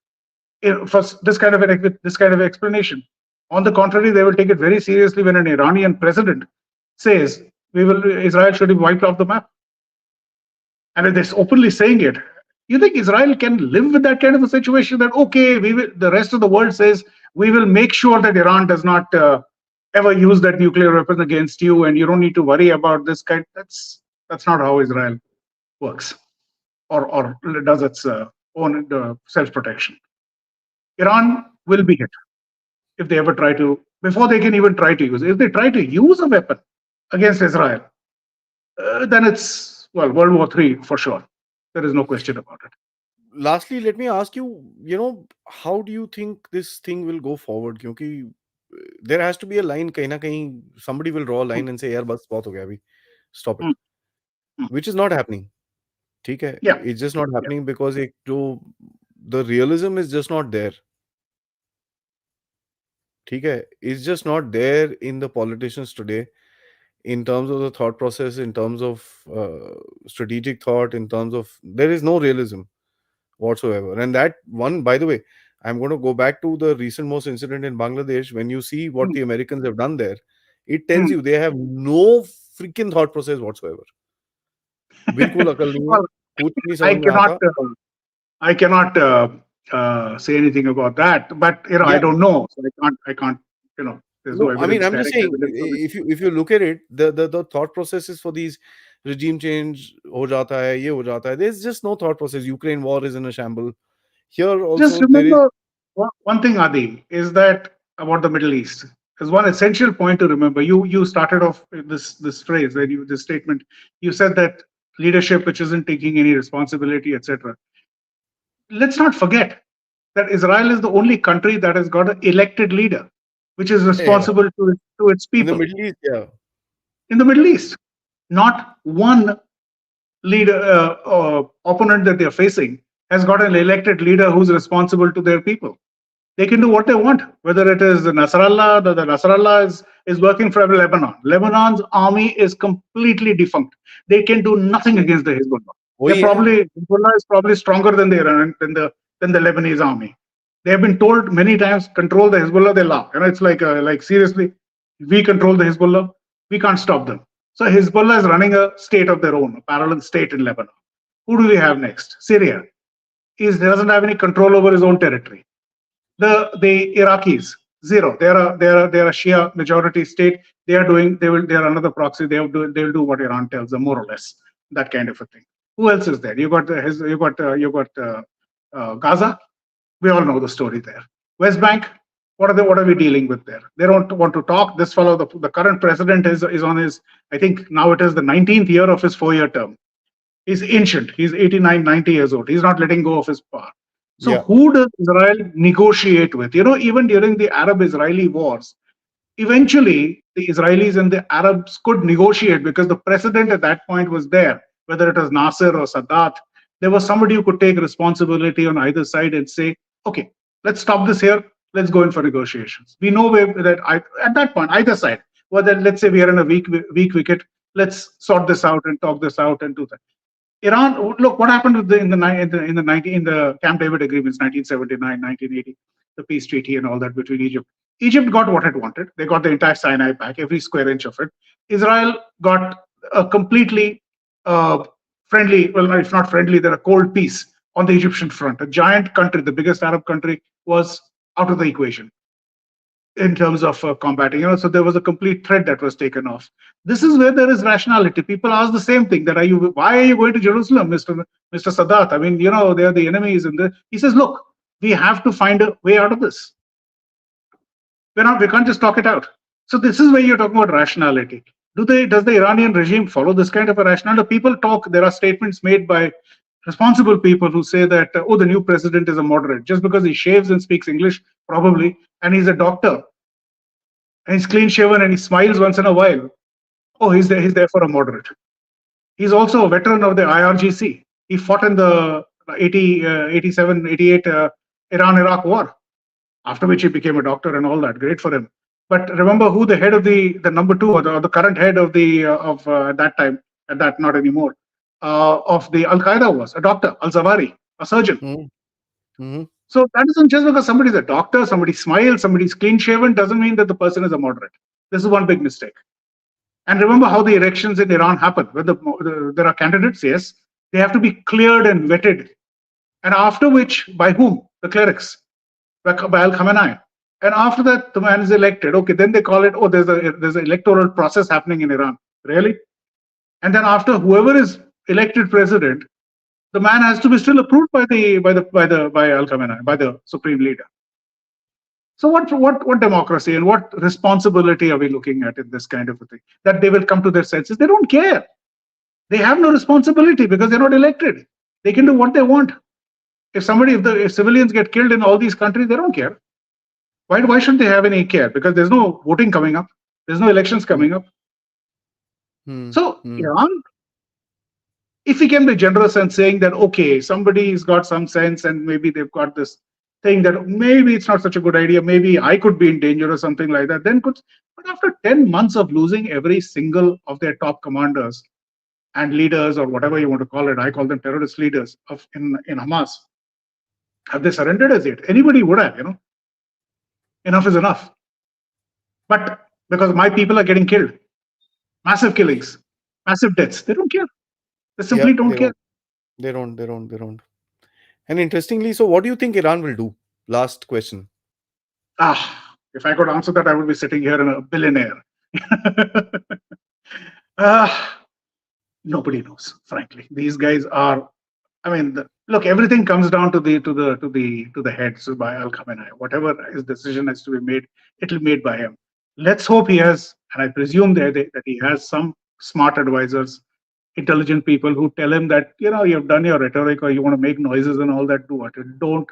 for this kind of explanation? On the contrary, they will take it very seriously when an Iranian president says Israel should be wiped off the map. And if they're openly saying it, you think Israel can live with that kind of a situation? That okay, the rest of the world says we will make sure that Iran does not ever use that nuclear weapon against you, and you don't need to worry about this kind. That's not how Israel works, or does its own self-protection. Iran will be hit if they ever try to, before they can even try to use. If they try to use a weapon against Israel, then it's World War III for sure. There is no question about it.
Lastly, let me ask you, how do you think this thing will go forward? Because there has to be a line, kahin na kahin, somebody will draw a line and say, yaar, bas, bahut ho gaya abhi. Stop it. Which is not happening. Okay?
Yeah.
It's just not happening because the realism is just not there. Okay? It's just not there in the politicians today, in terms of the thought process, in terms of strategic thought, in terms of, there is no realism whatsoever. And that one, by the way, I'm going to go back to the recent most incident in Bangladesh. When you see what the Americans have done there, it tells you they have no freaking thought process whatsoever. बिल्कुल अकल नहीं है, कुछ नहीं समझ में आता.
I cannot say anything about that, but I don't know, so I can't. There's no evidence.
I mean, I'm just saying, if you look at it, the thought processes for these regime change हो जाता है, ये हो जाता है. There's just no thought process. Ukraine war is in a shamble. Here also,
just remember one thing, Aadi, is that about the Middle East. There's one essential point to remember. You started off this phrase, this statement. You said that leadership which isn't taking any responsibility, etc. Let's not forget that Israel is the only country that has got an elected leader, which is responsible to its people.
In the Middle East, yeah.
In the Middle East, not one leader opponent that they're facing has got an elected leader who's responsible to their people. They can do what they want, whether it is Nasrallah. The Nasrallah is working for Lebanon. Lebanon's army is completely defunct. They can do nothing against the Hezbollah. Hezbollah is probably stronger than the Lebanese army. They have been told many times, control the Hezbollah. They laugh. It's like seriously, we control the Hezbollah. We can't stop them. So Hezbollah is running a state of their own, a parallel state in Lebanon. Who do we have next? Syria. He doesn't have any control over his own territory. The Iraqis, zero. They're a Shia majority state. They are another proxy. They'll do what Iran tells them, more or less. That kind of a thing. Who else is there? You got Gaza. We all know the story there. West Bank. What are we dealing with there? They don't want to talk. This fellow, the current president, is on his, I think now it is the 19th year of his 4-year term. He's ancient. He's 89, 90 years old. He's not letting go of his power. So who does Israel negotiate with? Even during the Arab-Israeli wars, eventually the Israelis and the Arabs could negotiate because the precedent at that point was there. Whether it was Nasser or Sadat, there was somebody who could take responsibility on either side and say, okay, let's stop this here. Let's go in for negotiations. We know that at that point, either side, whether let's say we are in a weak wicket, let's sort this out and talk this out and do that. Iran, look what happened in the Camp David agreements, 1979, 1980, the peace treaty and all that between Egypt. Egypt got what it wanted. They got the entire Sinai back, every square inch of it. Israel got a completely friendly, well, if not friendly, they're a cold peace on the Egyptian front. A giant country, the biggest Arab country, was out of the equation. in terms of combating. So there was a complete threat that was taken off. This is where there is rationality. People ask the same thing: that why are you going to Jerusalem, Mr. Sadat? I mean, they are the enemies, and he says, look, we have to find a way out of this. We can't just talk it out. So this is where you're talking about rationality. Does the Iranian regime follow this kind of a rationale? People talk. There are statements made by responsible people who say that the new president is a moderate just because he shaves and speaks English, probably, and he's a doctor and he's clean shaven and he smiles once in a while. Oh, he's there for a moderate. He's also a veteran of the IRGC. He fought in the 87, 88 Iran-Iraq war, after which he became a doctor and all that. Great for him. But remember who the head of the number two, or the current head of the that time, not anymore, of the Al Qaeda was? A doctor, Al Zawahiri, a surgeon.
Mm-hmm.
So that isn't just because somebody's a doctor, somebody smiles, somebody's clean shaven, doesn't mean that the person is a moderate. This is one big mistake. And remember how the elections in Iran happen. When there are candidates, yes, they have to be cleared and vetted. And after which, by whom? The clerics, by Al Khamenei. And after that, the man is elected. Okay, then they call it, there's an electoral process happening in Iran. Really? And then after whoever is elected president, the man has to be still approved by Al Khamenei, by the supreme leader. So what democracy and what responsibility are we looking at in this kind of a thing? That they will come to their senses. They don't care. They have no responsibility because they're not elected. They can do what they want. If civilians get killed in all these countries, they don't care. Why should they have any care? Because there's no voting coming up. There's no elections coming up. So Iran, if we can be generous and saying that, okay, somebody's got some sense and maybe they've got this thing that maybe it's not such a good idea, maybe I could be in danger or something like that, but after 10 months of losing every single of their top commanders and leaders, or whatever you want to call it, I call them terrorist leaders in Hamas, have they surrendered as yet? Anybody would have, enough is enough. But because my people are getting killed, massive killings, massive deaths, they don't care. They simply don't care.
They don't. And interestingly, so what do you think Iran will do? Last question.
If I could answer that, I would be sitting here in a billionaire. Nobody knows, frankly. These guys are. I mean, look, everything comes down to the heads by Al Khamenei. Whatever his decision has to be made, it'll be made by him. Let's hope he has, and I presume that he has some smart advisors, intelligent people who tell him that you've done your rhetoric or you want to make noises and all that. Do what? Don't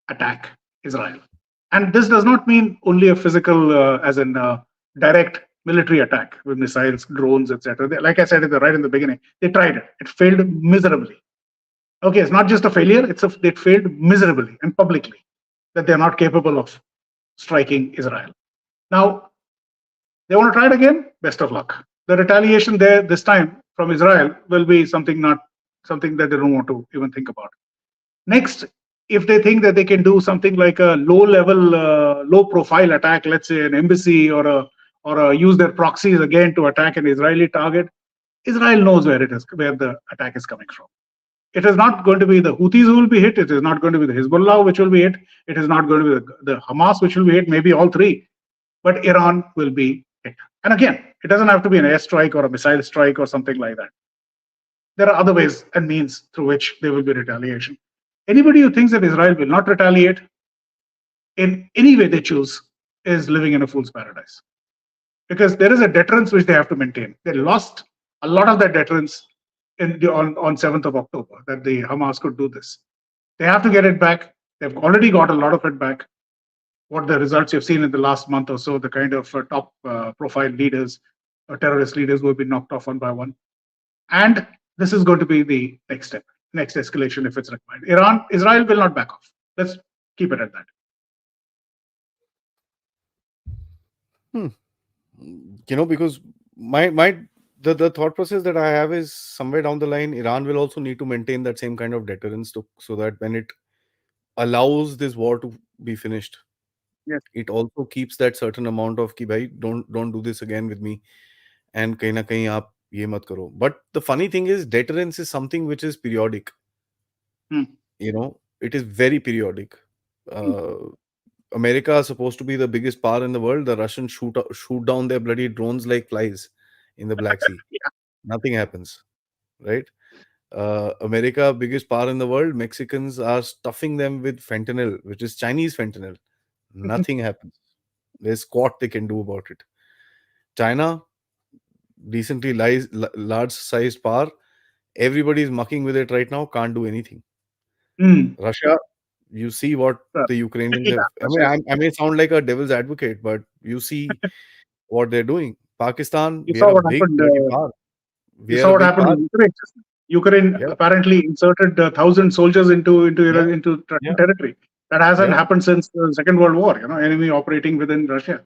attack Israel. And this does not mean only a physical, as in direct military attack with missiles, drones, etc. Like I said right in the beginning, they tried it. It failed miserably. Okay, it's not just a failure, it failed miserably and publicly, that they're not capable of striking Israel. Now, they want to try it again, best of luck. The retaliation there this time from Israel will be something that they don't want to even think about. Next, if they think that they can do something like a low-profile attack, let's say an embassy or use their proxies again to attack an Israeli target, Israel knows where the attack is coming from. It is not going to be the Houthis who will be hit. It is not going to be the Hezbollah which will be hit. It is not going to be the Hamas which will be hit, maybe all three. But Iran will be hit. And again, it doesn't have to be an airstrike or a missile strike or something like that. There are other ways and means through which there will be retaliation. Anybody who thinks that Israel will not retaliate in any way they choose is living in a fool's paradise. Because there is a deterrence which they have to maintain. They lost a lot of that deterrence on 7th of October, that the Hamas could do this. They have to get it back. They've already got a lot of it back. What the results you've seen in the last month or so, the kind of top profile leaders, terrorist leaders who have been knocked off one by one. And this is going to be the next step, next escalation if it's required. Israel will not back off. Let's keep it at
that. Because the thought process that I have is somewhere down the line, Iran will also need to maintain that same kind of deterrence so that when it allows this war to be finished, it also keeps that certain amount of ki bhai, don't do this again with me, and kahin na kahin aap ye mat karo. But the funny thing is, deterrence is something which is periodic. It is very periodic. America is supposed to be the biggest power in the world. The Russians shoot down their bloody drones like flies in the Black Sea. Nothing happens, right? America, biggest power in the world. Mexicans are stuffing them with fentanyl, which is Chinese fentanyl. Nothing happens. There's squat they can do about it. China, decently large sized power. Everybody is mucking with it right now. Can't do anything.
Mm.
Russia, you see what
Well,
the Ukrainians
yeah,
have. I
that's
mean,
right.
I may sound like a devil's advocate, but you see what they're doing. Pakistan,
You
we are
saw
a
what
big
happened.
bloody power.
You
We are
saw
a
what
big
happened
power.
in Ukraine. Ukraine
Yeah,
apparently inserted 1,000 soldiers
yeah,
into
yeah,
Russian territory. That hasn't
yeah,
happened since the Second World War. Enemy operating within Russia.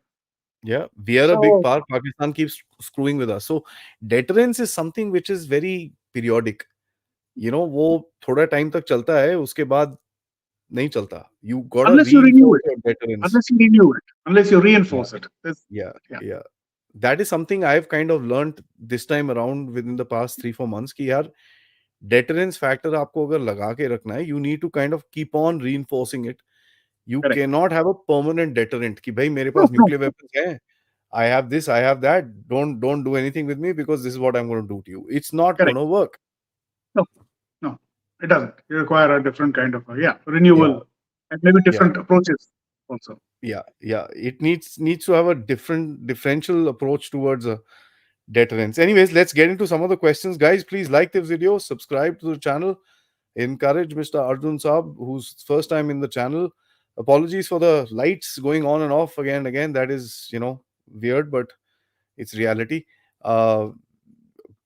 yeah. We are a big
So
power. Pakistan keeps screwing with us. So deterrence is something which is very periodic. वो थोड़ा time तक चलता है, उसके बाद नहीं चलता. You gotta
unless you renew
reinforce
it,
your deterrence.
unless you renew it, unless you
Yeah,
reinforce it,
yeah,
yeah,
yeah. That is something I've kind of learned this time around within the past 3-4 months कि यार deterrence factor आपको अगर लगा के रखना है, you need to kind of keep on reinforcing it. You
correct.
cannot have a permanent deterrent कि भाई मेरे
No,
पास
no,
nuclear weapons हैं, I have this, I have that. Don't do anything with me because this is what I'm going to do to you. It's not going
correct.
to work.
No, no, it doesn't. You require a different kind of
Yeah,
renewal and maybe
yeah,
different approaches also.
yeah. It needs to have a different differential approach towards deterrence. Anyways, let's get into some of the questions, guys. Please like this video, subscribe to the channel, encourage Mr. Arjun Saab, who's first time in the channel. Apologies for the lights going on and off again and again. That is, weird, but it's reality. Uh,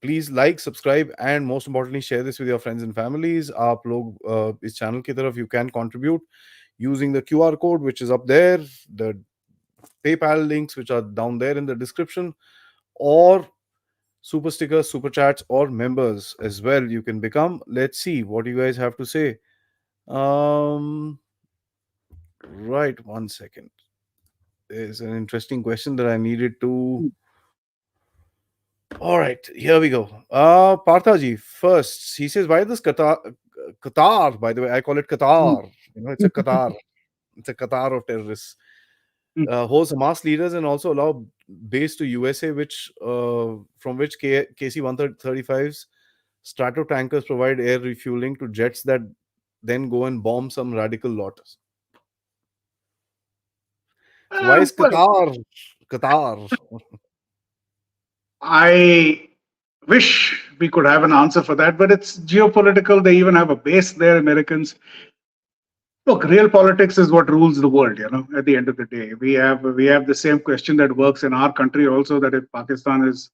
please like, subscribe, and most importantly, share this with your friends and families. आप लोग इस channel की तरफ you can contribute using the QR code which is up there, the PayPal links which are down there in the description, or super stickers, super chats, or members as well. You can become. Let's see what you guys have to say. Um, right, 1 second. There's an interesting question that I needed to. All right, here we go. Parthaji, first, he says, why does Qatar, by the way, I call it
Mm.
Qatar. It's a Qatar. It's a Qatar of terrorists.
Mm.
Host Hamas leaders and also allow base to USA, which from which KC-135s strato tankers provide air refueling to jets that then go and bomb some radical lot. So why is
Well,
Qatar? Qatar.
I wish we could have an answer for that, but it's geopolitical. They even have a base there, Americans. Look, real politics is what rules the world. At the end of the day, we have the same question that works in our country also. That if Pakistan is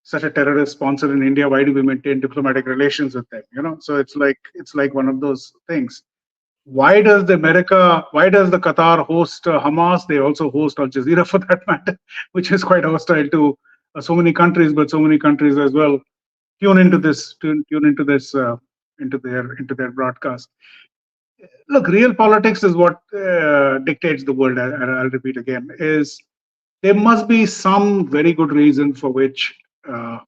such a terrorist sponsor in India, why do we maintain diplomatic relations with them? So it's like one of those things. Why does the Qatar host Hamas? They also host Al Jazeera for that matter, which is quite hostile to so many countries, but so many countries as well tune into this into their broadcast. Look, real politics is what dictates the world. I'll repeat again: is there must be some very good reason for which the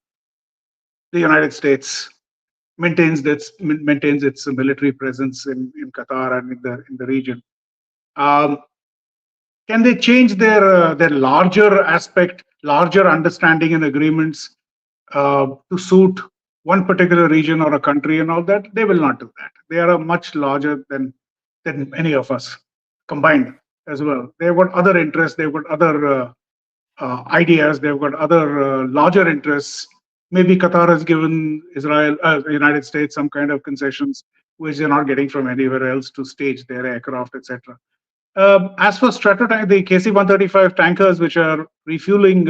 United States maintains its military presence in Qatar and in the region. Um, can they change their larger aspect, larger understanding and agreements to suit one particular region or a country and all that? They will not do that. They are a much larger than many of us combined as well. They've got other interests. They've got other ideas. They've got other larger interests. Maybe Qatar has given the United States, some kind of concessions which they're not getting from anywhere else to stage their aircraft, etc. As for the KC-135 tankers, which are refueling,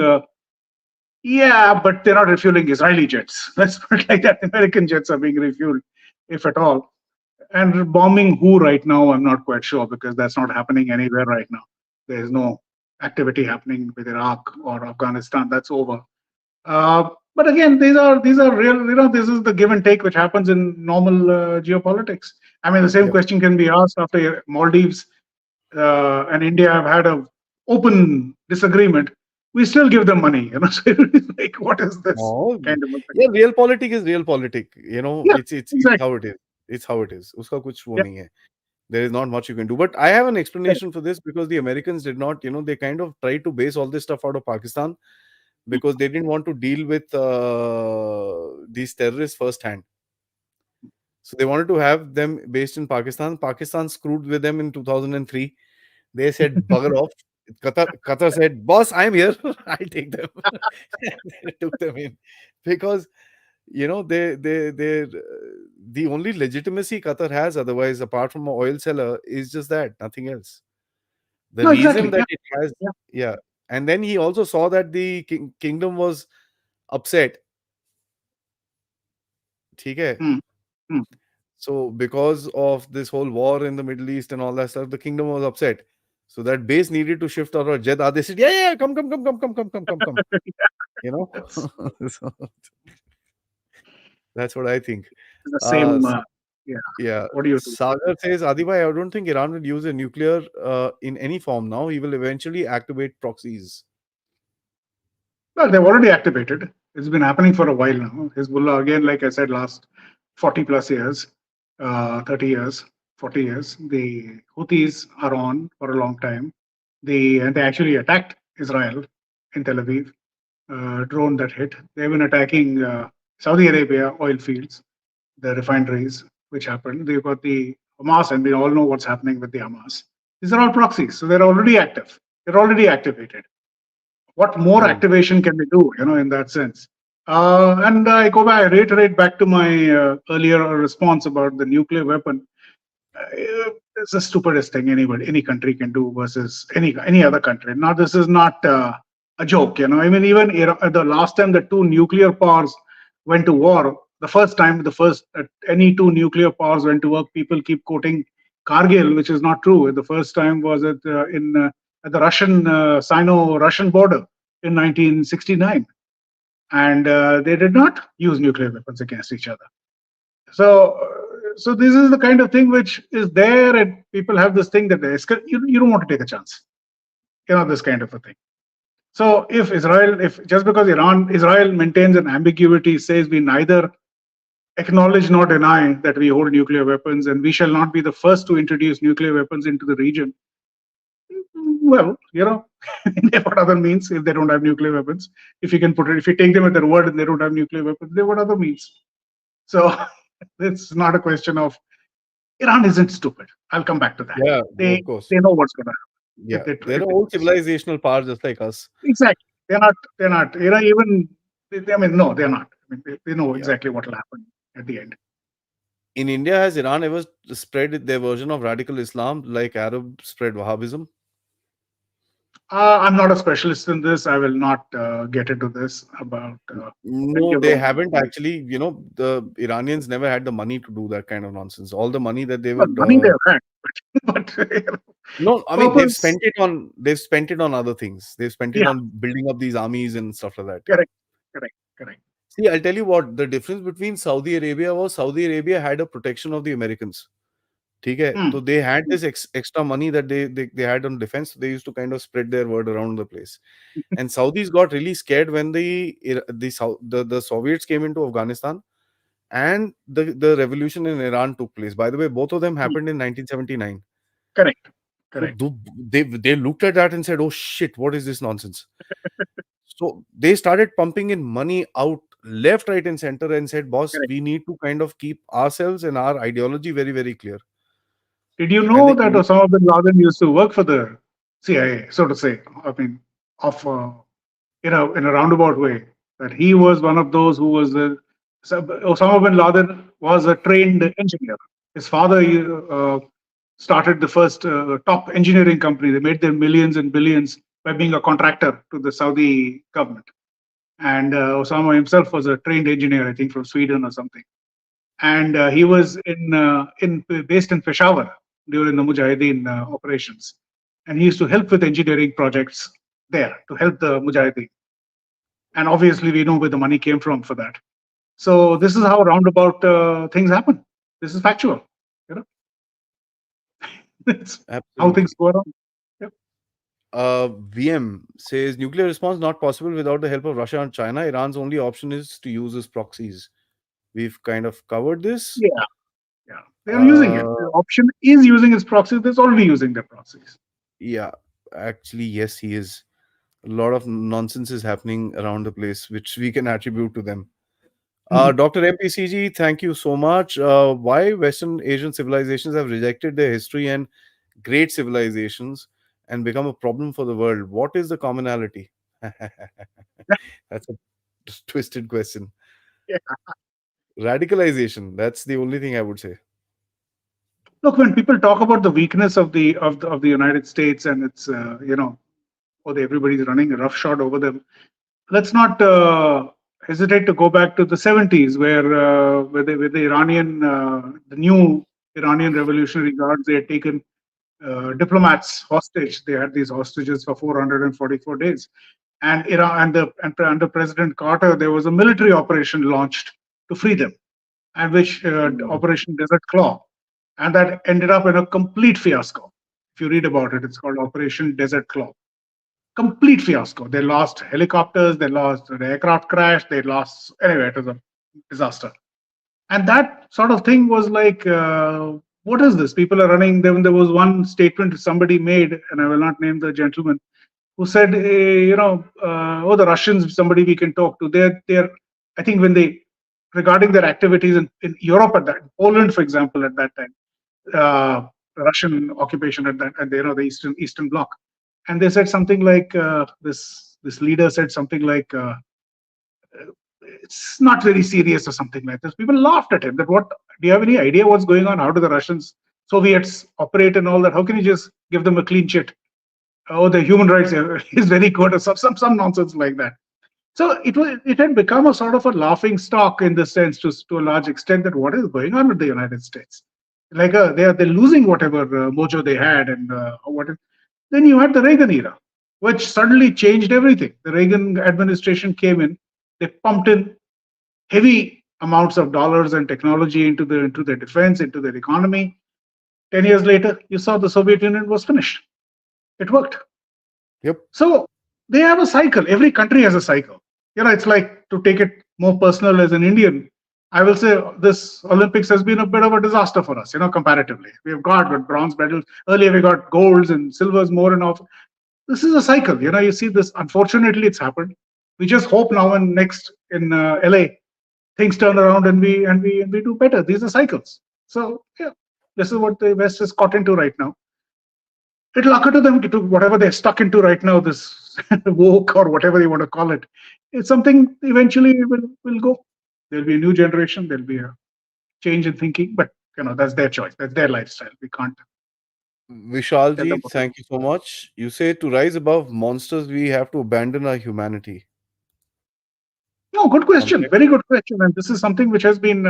yeah, but they're not refueling Israeli jets. Let's put it like that. American jets are being refueled, if at all. And bombing who right now, I'm not quite sure because that's not happening anywhere right now. There's no activity happening with Iraq or Afghanistan. That's over. But again, these are real. This is the give and take which happens in normal geopolitics. I mean, the same
Yep.
question can be asked after Maldives and India have had a open disagreement. We still give them money. So it's like, what is this
Oh,
kind of a thing?
yeah, realpolitik is realpolitik.
Yeah,
It's
exactly.
how it is. It's how it is. उसका कुछ वो
Yeah,
नहीं है. There is not much you can do. But I have an
Correct.
explanation for this, because the Americans did not, they kind of tried to base all this stuff out of Pakistan, because they didn't want to deal with these terrorists firsthand. So they wanted to have them based in Pakistan. Pakistan screwed with them in 2003. They said, bugger off. Qatar said, boss, I'm here. I'll take them. They took them in, because the only legitimacy Qatar has, otherwise, apart from an oil seller, is just that, nothing else. The
No, exactly.
reason that
Yeah.
it has,
Yeah.
yeah. And then he also saw that the kingdom was upset. ठीक है?
Mm, mm.
So because of this whole war in the Middle East and all that stuff, the kingdom was upset. So that base needed to shift out of Jeddah. They said, yeah, come, come, come, come, come, come, come, come, come. You know?
It's
So that's what I think.
the
Uh,
same.
Sa-
Yeah.
yeah.
What do you do?
Sagar says, Adibhai, I don't think Iran will use a nuclear in any form now. He will eventually activate proxies.
Well, they've already activated. It's been happening for a while now. Hezbollah, again, like I said, last 40 plus years, 30 years, 40 years. The Houthis are on for a long time. And they actually attacked Israel in Tel Aviv, drone that hit. They've been attacking Saudi Arabia oil fields, the refineries, which happened. They've got the Hamas, and we all know what's happening with the Hamas. These are all proxies, so they're already active. They're already activated. What more
Hmm.
activation can they do, in that sense? And I reiterate back to my earlier response about the nuclear weapon. It's the stupidest thing any country can do versus any other country. Now, this is not a joke, I mean, even the last time the two nuclear powers went to war, any two nuclear powers went to war, people keep quoting Kargil, which is not true. The first time was at the Sino-Russian border in 1969, and they did not use nuclear weapons against each other. So this is the kind of thing which is there, and people have this thing that you don't want to take a chance, this kind of a thing. So if just because Israel maintains an ambiguity, says we neither acknowledge nor deny that we hold nuclear weapons, and we shall not be the first to introduce nuclear weapons into the region. Well, what other means if they don't have nuclear weapons? If you take them at their word and they don't have nuclear weapons, they what other means? So it's not a question of Iran isn't stupid. I'll come back to that.
Yeah,
They
of course.
they know what's going to
Yeah,
happen.
they're an old civilizational power just like us.
Exactly. They're not. No, they're not. I mean, they know
Yeah.
exactly what will happen at the end.
In India, has Iran ever spread their version of radical Islam like Arab spread Wahhabism?
I'm not a specialist in this. I will not get into this about.
No, they haven't actually. The Iranians never had the money to do that kind of nonsense. All the money that they
Well,
would.
money they've had, but
No, I mean
purpose.
they've spent it on other things. They've spent it
Yeah,
on building up these armies and stuff like that.
correct.
See, I'll tell you what the difference between Saudi Arabia was. Saudi Arabia had a protection of the Americans. ठीक है?
Hmm.
So they had this extra money that they had on defense. They used to kind of spread their word around the place. And Saudis got really scared when the Soviets came into Afghanistan and the revolution in Iran took place. By the way, both of them happened in 1979.
Correct.
So they looked at that and said, "Oh shit, what is this nonsense?" So they started pumping in money out left, right, and center and said, "Boss,
Correct.
we need to kind of keep ourselves and our ideology very, very clear."
Did you
And
know that Osama bin Laden used to work for the CIA, so to say? I mean, in a roundabout way, that he was one of those who was Osama bin Laden was a trained engineer. His father started the first top engineering company. They made their millions and billions by being a contractor to the Saudi government. And Osama himself was a trained engineer, I think, from Sweden or something. And he was based in Peshawar during the Mujahideen operations, and he used to help with engineering projects there to help the Mujahideen. And obviously, we know where the money came from for that. So this is how roundabout things happen. This is factual. It's how things go around. Yep.
VM says nuclear response not possible without the help of Russia and China. Iran's only option is to use its proxies. We've kind of covered this.
Yeah. They are using it. The option is using its proxies. They're already using their proxies.
Yeah, actually, yes, he is. A lot of nonsense is happening around the place, which we can attribute to them.
Mhm.
Dr. MPCG, thank you so much. Why Western Asian civilizations have rejected their history and great civilizations and become a problem for the world? What is the commonality? That's a twisted question.
Yeah.
Radicalization. That's the only thing I would say.
Look, when people talk about the weakness of the United States and it's or everybody's running a roughshod over them, let's not hesitate to go back to the 70s, where the Iranian the new Iranian Revolutionary Guards, they had taken diplomats hostage. They had these hostages for 444 days, and Iran and under President Carter, there was a military operation launched to free them, and which
Mm.
Operation Desert Claw, and that ended up in a complete fiasco. If you read about it, it's called Operation Desert Claw. Complete fiasco. They lost helicopters, they lost an aircraft crash, they lost, anyway, it was a disaster. And that sort of thing was like, what is this? People are running. Then there was one statement somebody made, and I will not name the gentleman, who said, oh, the Russians, somebody we can talk to. They're, I think when they, regarding their activities in Europe at that, Poland, for example, at that time, Russian occupation at that, and the Eastern Bloc, and they said something like this leader said something like. It's not very serious or something like this. People laughed at him. That what? Do you have any idea what's going on? How do the Russians, Soviets operate and all that? How can you just give them a clean chit? Oh, the human rights is very good, or some nonsense like that. So it had become a sort of a laughing stock in the sense, to a large extent, that what is going on with the United States? Like they're losing whatever mojo they had, and what. Then you had the Reagan era, which suddenly changed everything. The Reagan administration came in, they pumped in heavy amounts of dollars and technology into their defense, into their economy. 10 years later, you saw the Soviet Union was finished. It worked.
Yep.
So they have a cycle. Every country has a cycle. It's like, to take it more personal as an Indian, I will say this Olympics has been a bit of a disaster for us, comparatively. We've got bronze medals. Earlier we got golds and silvers more and off. This is a cycle. You see this. Unfortunately, it's happened. We just hope now and next in LA, things turn around and we do better. These are cycles. So yeah, this is what the West is caught into right now. It'll occur to them to whatever they're stuck into right now, this woke or whatever you want to call it. It's something eventually will go. There'll be a new generation. There'll be a change in thinking, but that's their choice. That's their lifestyle. We can't tell them
Vishalji,
what to do.
thank you so much. You say to rise above monsters, we have to abandon our humanity.
No, good
I'm
question.
correct?
Very good question. And this is something which has been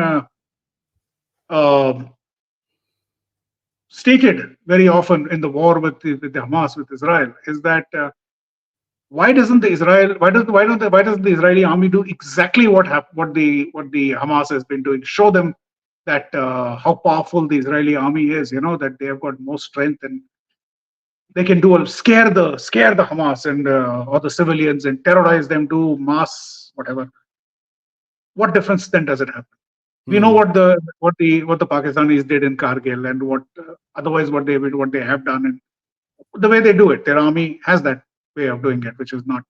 uh, stated very often in the war with the Hamas, with Israel, is that why doesn't the Israeli army do exactly what the Hamas has been doing? Show them that how powerful the Israeli army is. That they have got more strength, and they can scare the Hamas and or the civilians and terrorize them, do mass whatever. What difference then does it have? We know
Hmm.
what the Pakistanis did in Kargil, and what otherwise what they have done, and the way they do it. Their army has that way of doing it, which is not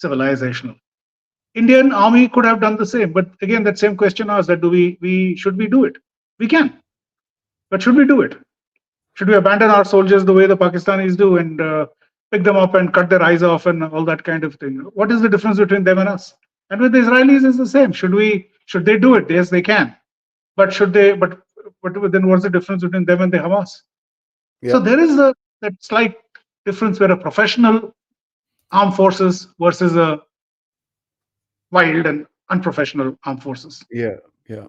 civilizational. Indian army could have done the same, but again, that same question asked, that should we do it? We can, but should we do it? Should we abandon our soldiers the way the Pakistanis do, and pick them up and cut their eyes off and all that kind of thing? What is the difference between them and us? And with the Israelis, it's the same. Should they do it? Yes, they can. But should they? But then what's the difference between them and the Hamas? So
Yeah.
there is that slight difference where a professional armed forces versus a wild and unprofessional armed forces.
Yeah. Yeah.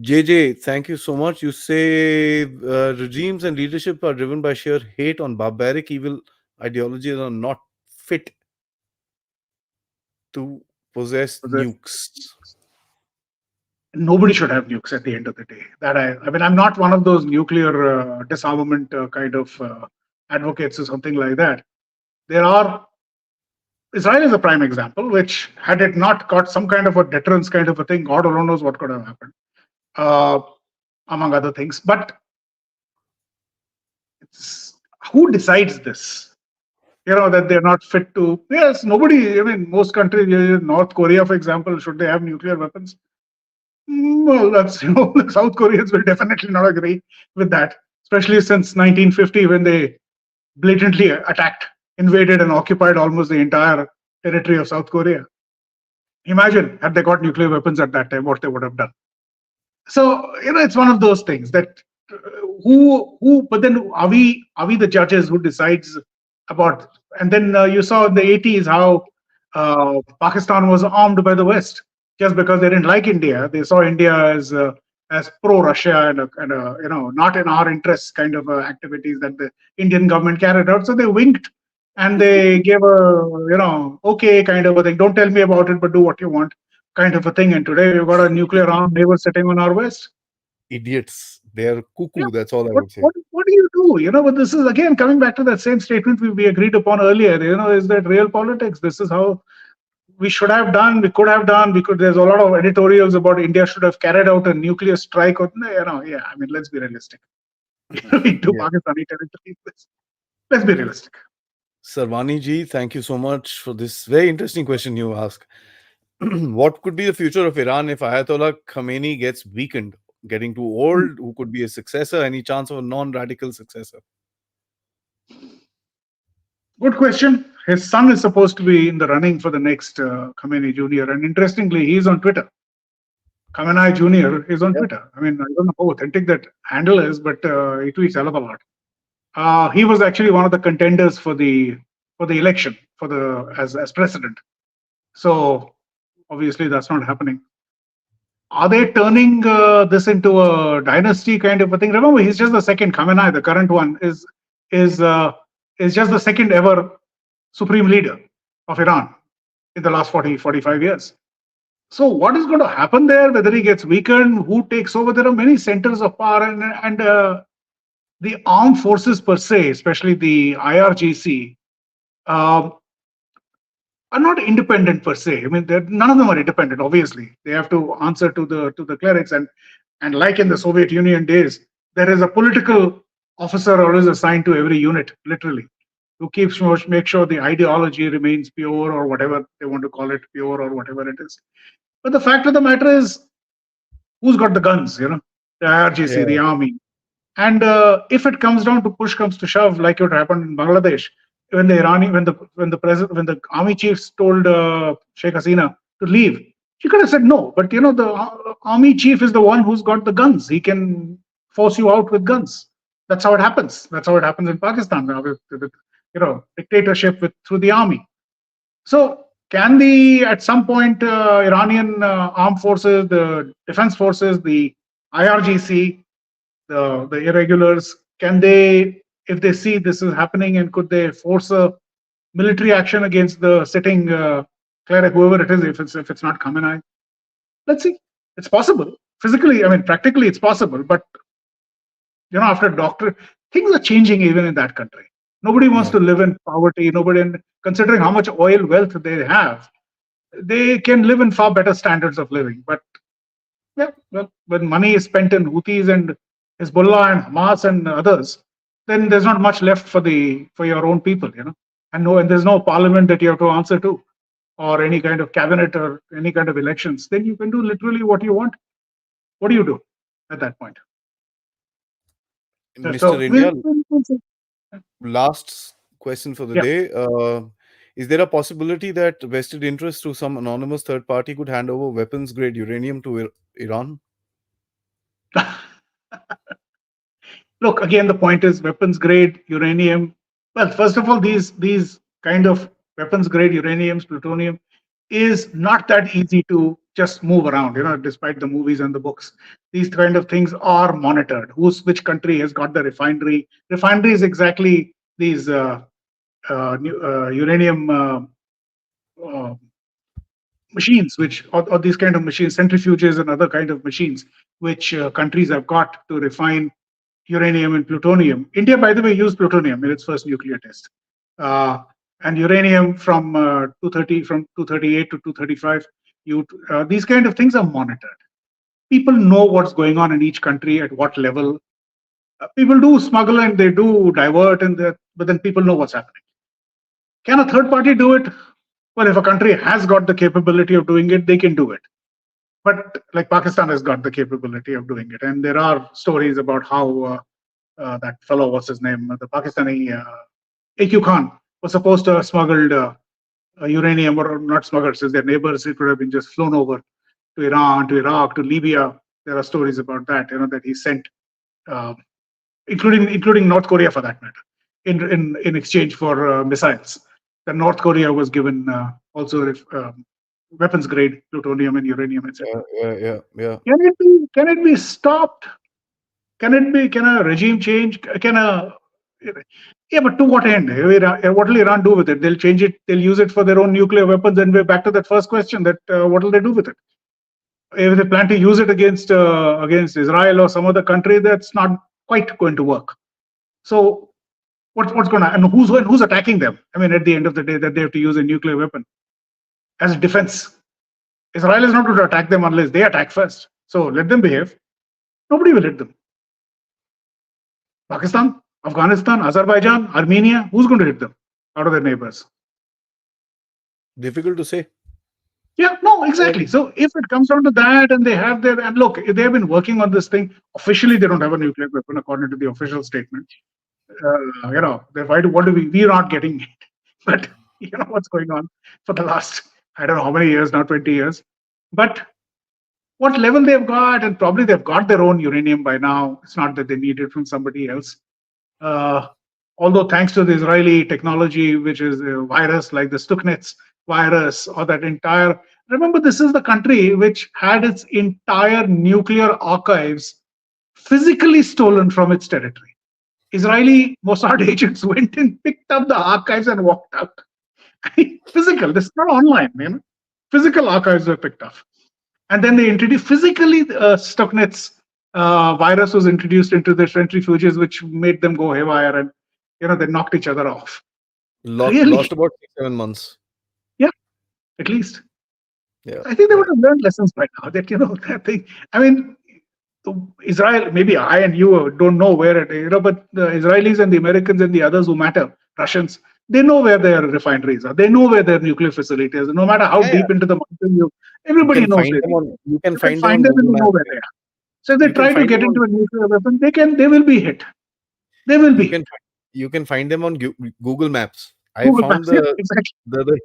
JJ, thank you so much. You say regimes and leadership are driven by sheer hate on barbaric evil ideologies and are not fit to possess nukes.
Nobody should have nukes at the end of the day. I mean, I'm not one of those nuclear disarmament kind of advocates or something like that. There are Israel is a prime example, which had it not got some kind of a deterrence kind of a thing, God alone knows what could have happened. Uh, among other things. But who decides this? That they're not fit to. Yes, nobody. I mean, most countries, North Korea, for example, should they have nuclear weapons? Well, that's the South Koreans will definitely not agree with that, especially since 1950 when they blatantly attacked, invaded, and occupied almost the entire territory of South Korea. Imagine had they got nuclear weapons at that time, what they would have done. So it's one of those things that who. But then are we the judges who decides about? And then you saw in the 80s how Pakistan was armed by the West just because they didn't like India. They saw India as pro-Russia and not in our interests kind of activities that the Indian government carried out. So they winked and they gave a okay kind of a thing. Don't tell me about it, but do what you want kind of a thing. And today we've got a nuclear armed neighbor sitting on our west.
Idiots. They're
Yeah.
cuckoo. That's all I
What,
would say.
what do you do? But this is again coming back to that same statement we agreed upon earlier. Is that real politics? This is how we should have done, we could have done, there's a lot of editorials about India should have carried out a nuclear strike. Yeah, I mean, let's be realistic. Into
Yeah.
Pakistani territory. Let's be realistic.
Sarvani ji, thank you so much for this very interesting question you ask. What could be the future of Iran if Ayatollah Khamenei gets weakened, getting too old? Who could be a successor? Any chance of a non-radical successor?
Good question. His son is supposed to be in the running for the next Khamenei Jr. And interestingly, he's on Twitter. Khamenei Jr. is on Twitter. I mean, I don't know how authentic that handle is, but he tweets hell of a lot. He was actually one of the contenders for the election as president. So obviously that's not happening. Are they turning this into a dynasty kind of a thing? Remember, he's just the second. Khamenei, the current one, is just the second ever supreme leader of Iran in the last 45 years. So what is going to happen there? Whether he gets weakened, who takes over? There are many centers of power, and the armed forces per se, especially the IRGC, are not independent per se. I mean, none of them are independent. Obviously, they have to answer to the clerics, and like in the Soviet Union days, there is a political officer always assigned to every unit, literally, who make sure the ideology remains pure, or whatever they want to call it, pure or whatever it is. But the fact of the matter is, who's got the guns? The IRGC, the army. And if it comes down to push comes to shove, like it happened in Bangladesh, when the army chiefs told Sheikh Hasina to leave, she could have said no. But the army chief is the one who's got the guns. He can force you out with guns. That's how it happens. That's how it happens in Pakistan now with dictatorship through the army. So can at some point Iranian armed forces, the defense forces, the IRGC, the irregulars, can they, if they see this is happening, and could they force a military action against the sitting cleric, whoever it is, if it's not Khamenei? Let's see. It's possible. Physically, I mean, practically it's possible, but after things are changing even in that country. Nobody wants to live in poverty. Considering how much oil wealth they have, they can live in far better standards of living. But when money is spent in Houthis and Hezbollah and Hamas and others, then there's not much left for your own people, and there's no parliament that you have to answer to, or any kind of cabinet or any kind of elections. Then you can do literally what you want. What do you do at that point?
Mr. India, last question for the day. Is there a possibility that vested interest through some anonymous third party could hand over weapons-grade uranium to Iran?
Look, again, the point is weapons-grade uranium. Well, first of all, these kind of weapons-grade uraniums, plutonium, is not that easy to just move around, despite the movies and the books. These kind of things are monitored. Which country has got the refinery? Refinery is exactly these uranium machines, or these kind of machines, centrifuges and other kind of machines, which countries have got to refine uranium and plutonium. India, by the way, used plutonium in its first nuclear test. And uranium from 238 to 235. These kind of things are monitored. people know what's going on in each country at what level. People do smuggle and they do divert, but then people know what's happening. Can a third party do it? Well, if a country has got the capability of doing it, they can do it. But like Pakistan has got the capability of doing it, and there are stories about how that fellow, what's his name, the Pakistani AQ Khan was supposed to have smuggled uranium, or not smuggled, since their neighbors, it would have been just flown over to Iran, to Iraq, to Libya. There are stories about that, that he sent, uh, including North Korea for that matter, in exchange for missiles. That North Korea was given also weapons grade plutonium and uranium, etc.
Yeah.
Can it be stopped? Can a regime change? Yeah, but to what end? What will Iran do with it? They'll change it. They'll use it for their own nuclear weapons. And we're back to that first question: that what will they do with it? If they plan to use it against Israel or some other country, that's not quite going to work. So what's going to, and who's attacking them? I mean, at the end of the day, that they have to use a nuclear weapon as a defense. Israel is not going to attack them unless they attack first. So let them behave. Nobody will hit them. Pakistan, Afghanistan, Azerbaijan, Armenia, who's going to hit them out of their neighbors?
Difficult to say.
Yeah, no, exactly. So if it comes down to that, and they have their, and look, they have been working on this thing. Officially, they don't have a nuclear weapon according to the official statement. They're fighting. We're not getting it. But what's going on for the last, I don't know how many years now, 20 years. But what level they've got, and probably they've got their own uranium by now. It's not that they need it from somebody else. Although thanks to the Israeli technology, which is a virus like the Stuxnet virus, or that entire, remember, this is the country which had its entire nuclear archives physically stolen from its territory. Israeli Mossad agents went and picked up the archives and walked out. Physical, this is not online, physical archives were picked up. And then they introduced physically Stuxnet virus was introduced into the centrifuges, which made them go haywire, and they knocked each other off.
Lost about 6-7 months.
Yeah, at least.
Yeah,
I think they would have learned lessons by now. That that thing. I mean, Israel. Maybe I and you don't know where it. But the Israelis and the Americans and the others who matter, Russians, they know where their refineries are. They know where their nuclear facilities are. No matter how deep into the mountain everybody knows it.
You can find them
and you know where they are. So if they try to get into a nuclear weapon, they will be hit. They will be.
You can find them on Google Maps.
Google
found
Maps, exactly.
the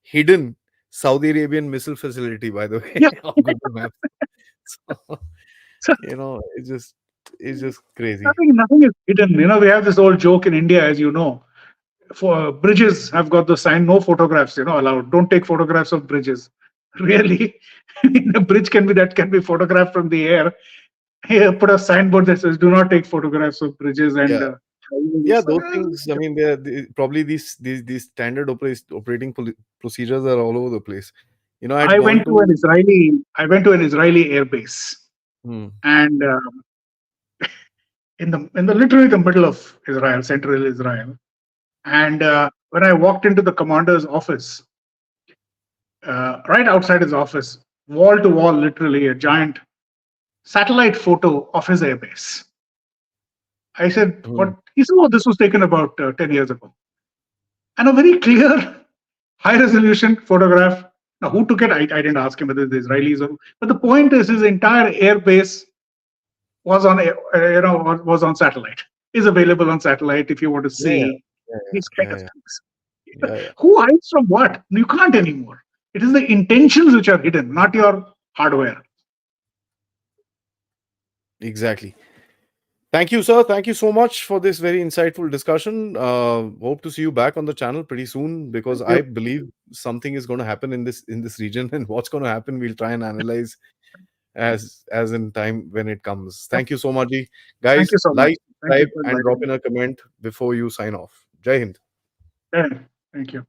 hidden Saudi Arabian missile facility, by the way, on Google Maps. So, it's just crazy.
Nothing is hidden. We have this old joke in India, as you know. For bridges have got the sign, no photographs, allowed. Don't take photographs of bridges. Really, a bridge can be photographed from the air. Here, put a signboard that says, "Do not take photographs of bridges." And
those things. I mean, probably these standard operating procedures are all over the place.
I went to an Israeli air base, and in the literally the middle of Israel, central Israel. And when I walked into the commander's office, right outside his office, wall to wall, literally a giant satellite photo of his airbase. I said, "What?" He said, "Oh, this was taken about 10 years ago." And a very clear, high-resolution photograph. Now, who took it? I didn't ask him whether the Israelis or. But the point is, his entire airbase was on satellite. Is available on satellite if you want to see these kind of things. Who hides from what? You can't anymore. It is the intentions which are hidden, not your hardware.
Exactly. Thank you, sir. Thank you so much for this very insightful discussion. Hope to see you back on the channel pretty soon, because I believe something is going to happen in this region, and what's going to happen, we'll try and analyze as in time when it comes. Thank you so much, Ji. Guys.
Thank you so
like,
much.
subscribe, and drop in a comment before you sign off. Jai Hind.
Thank you.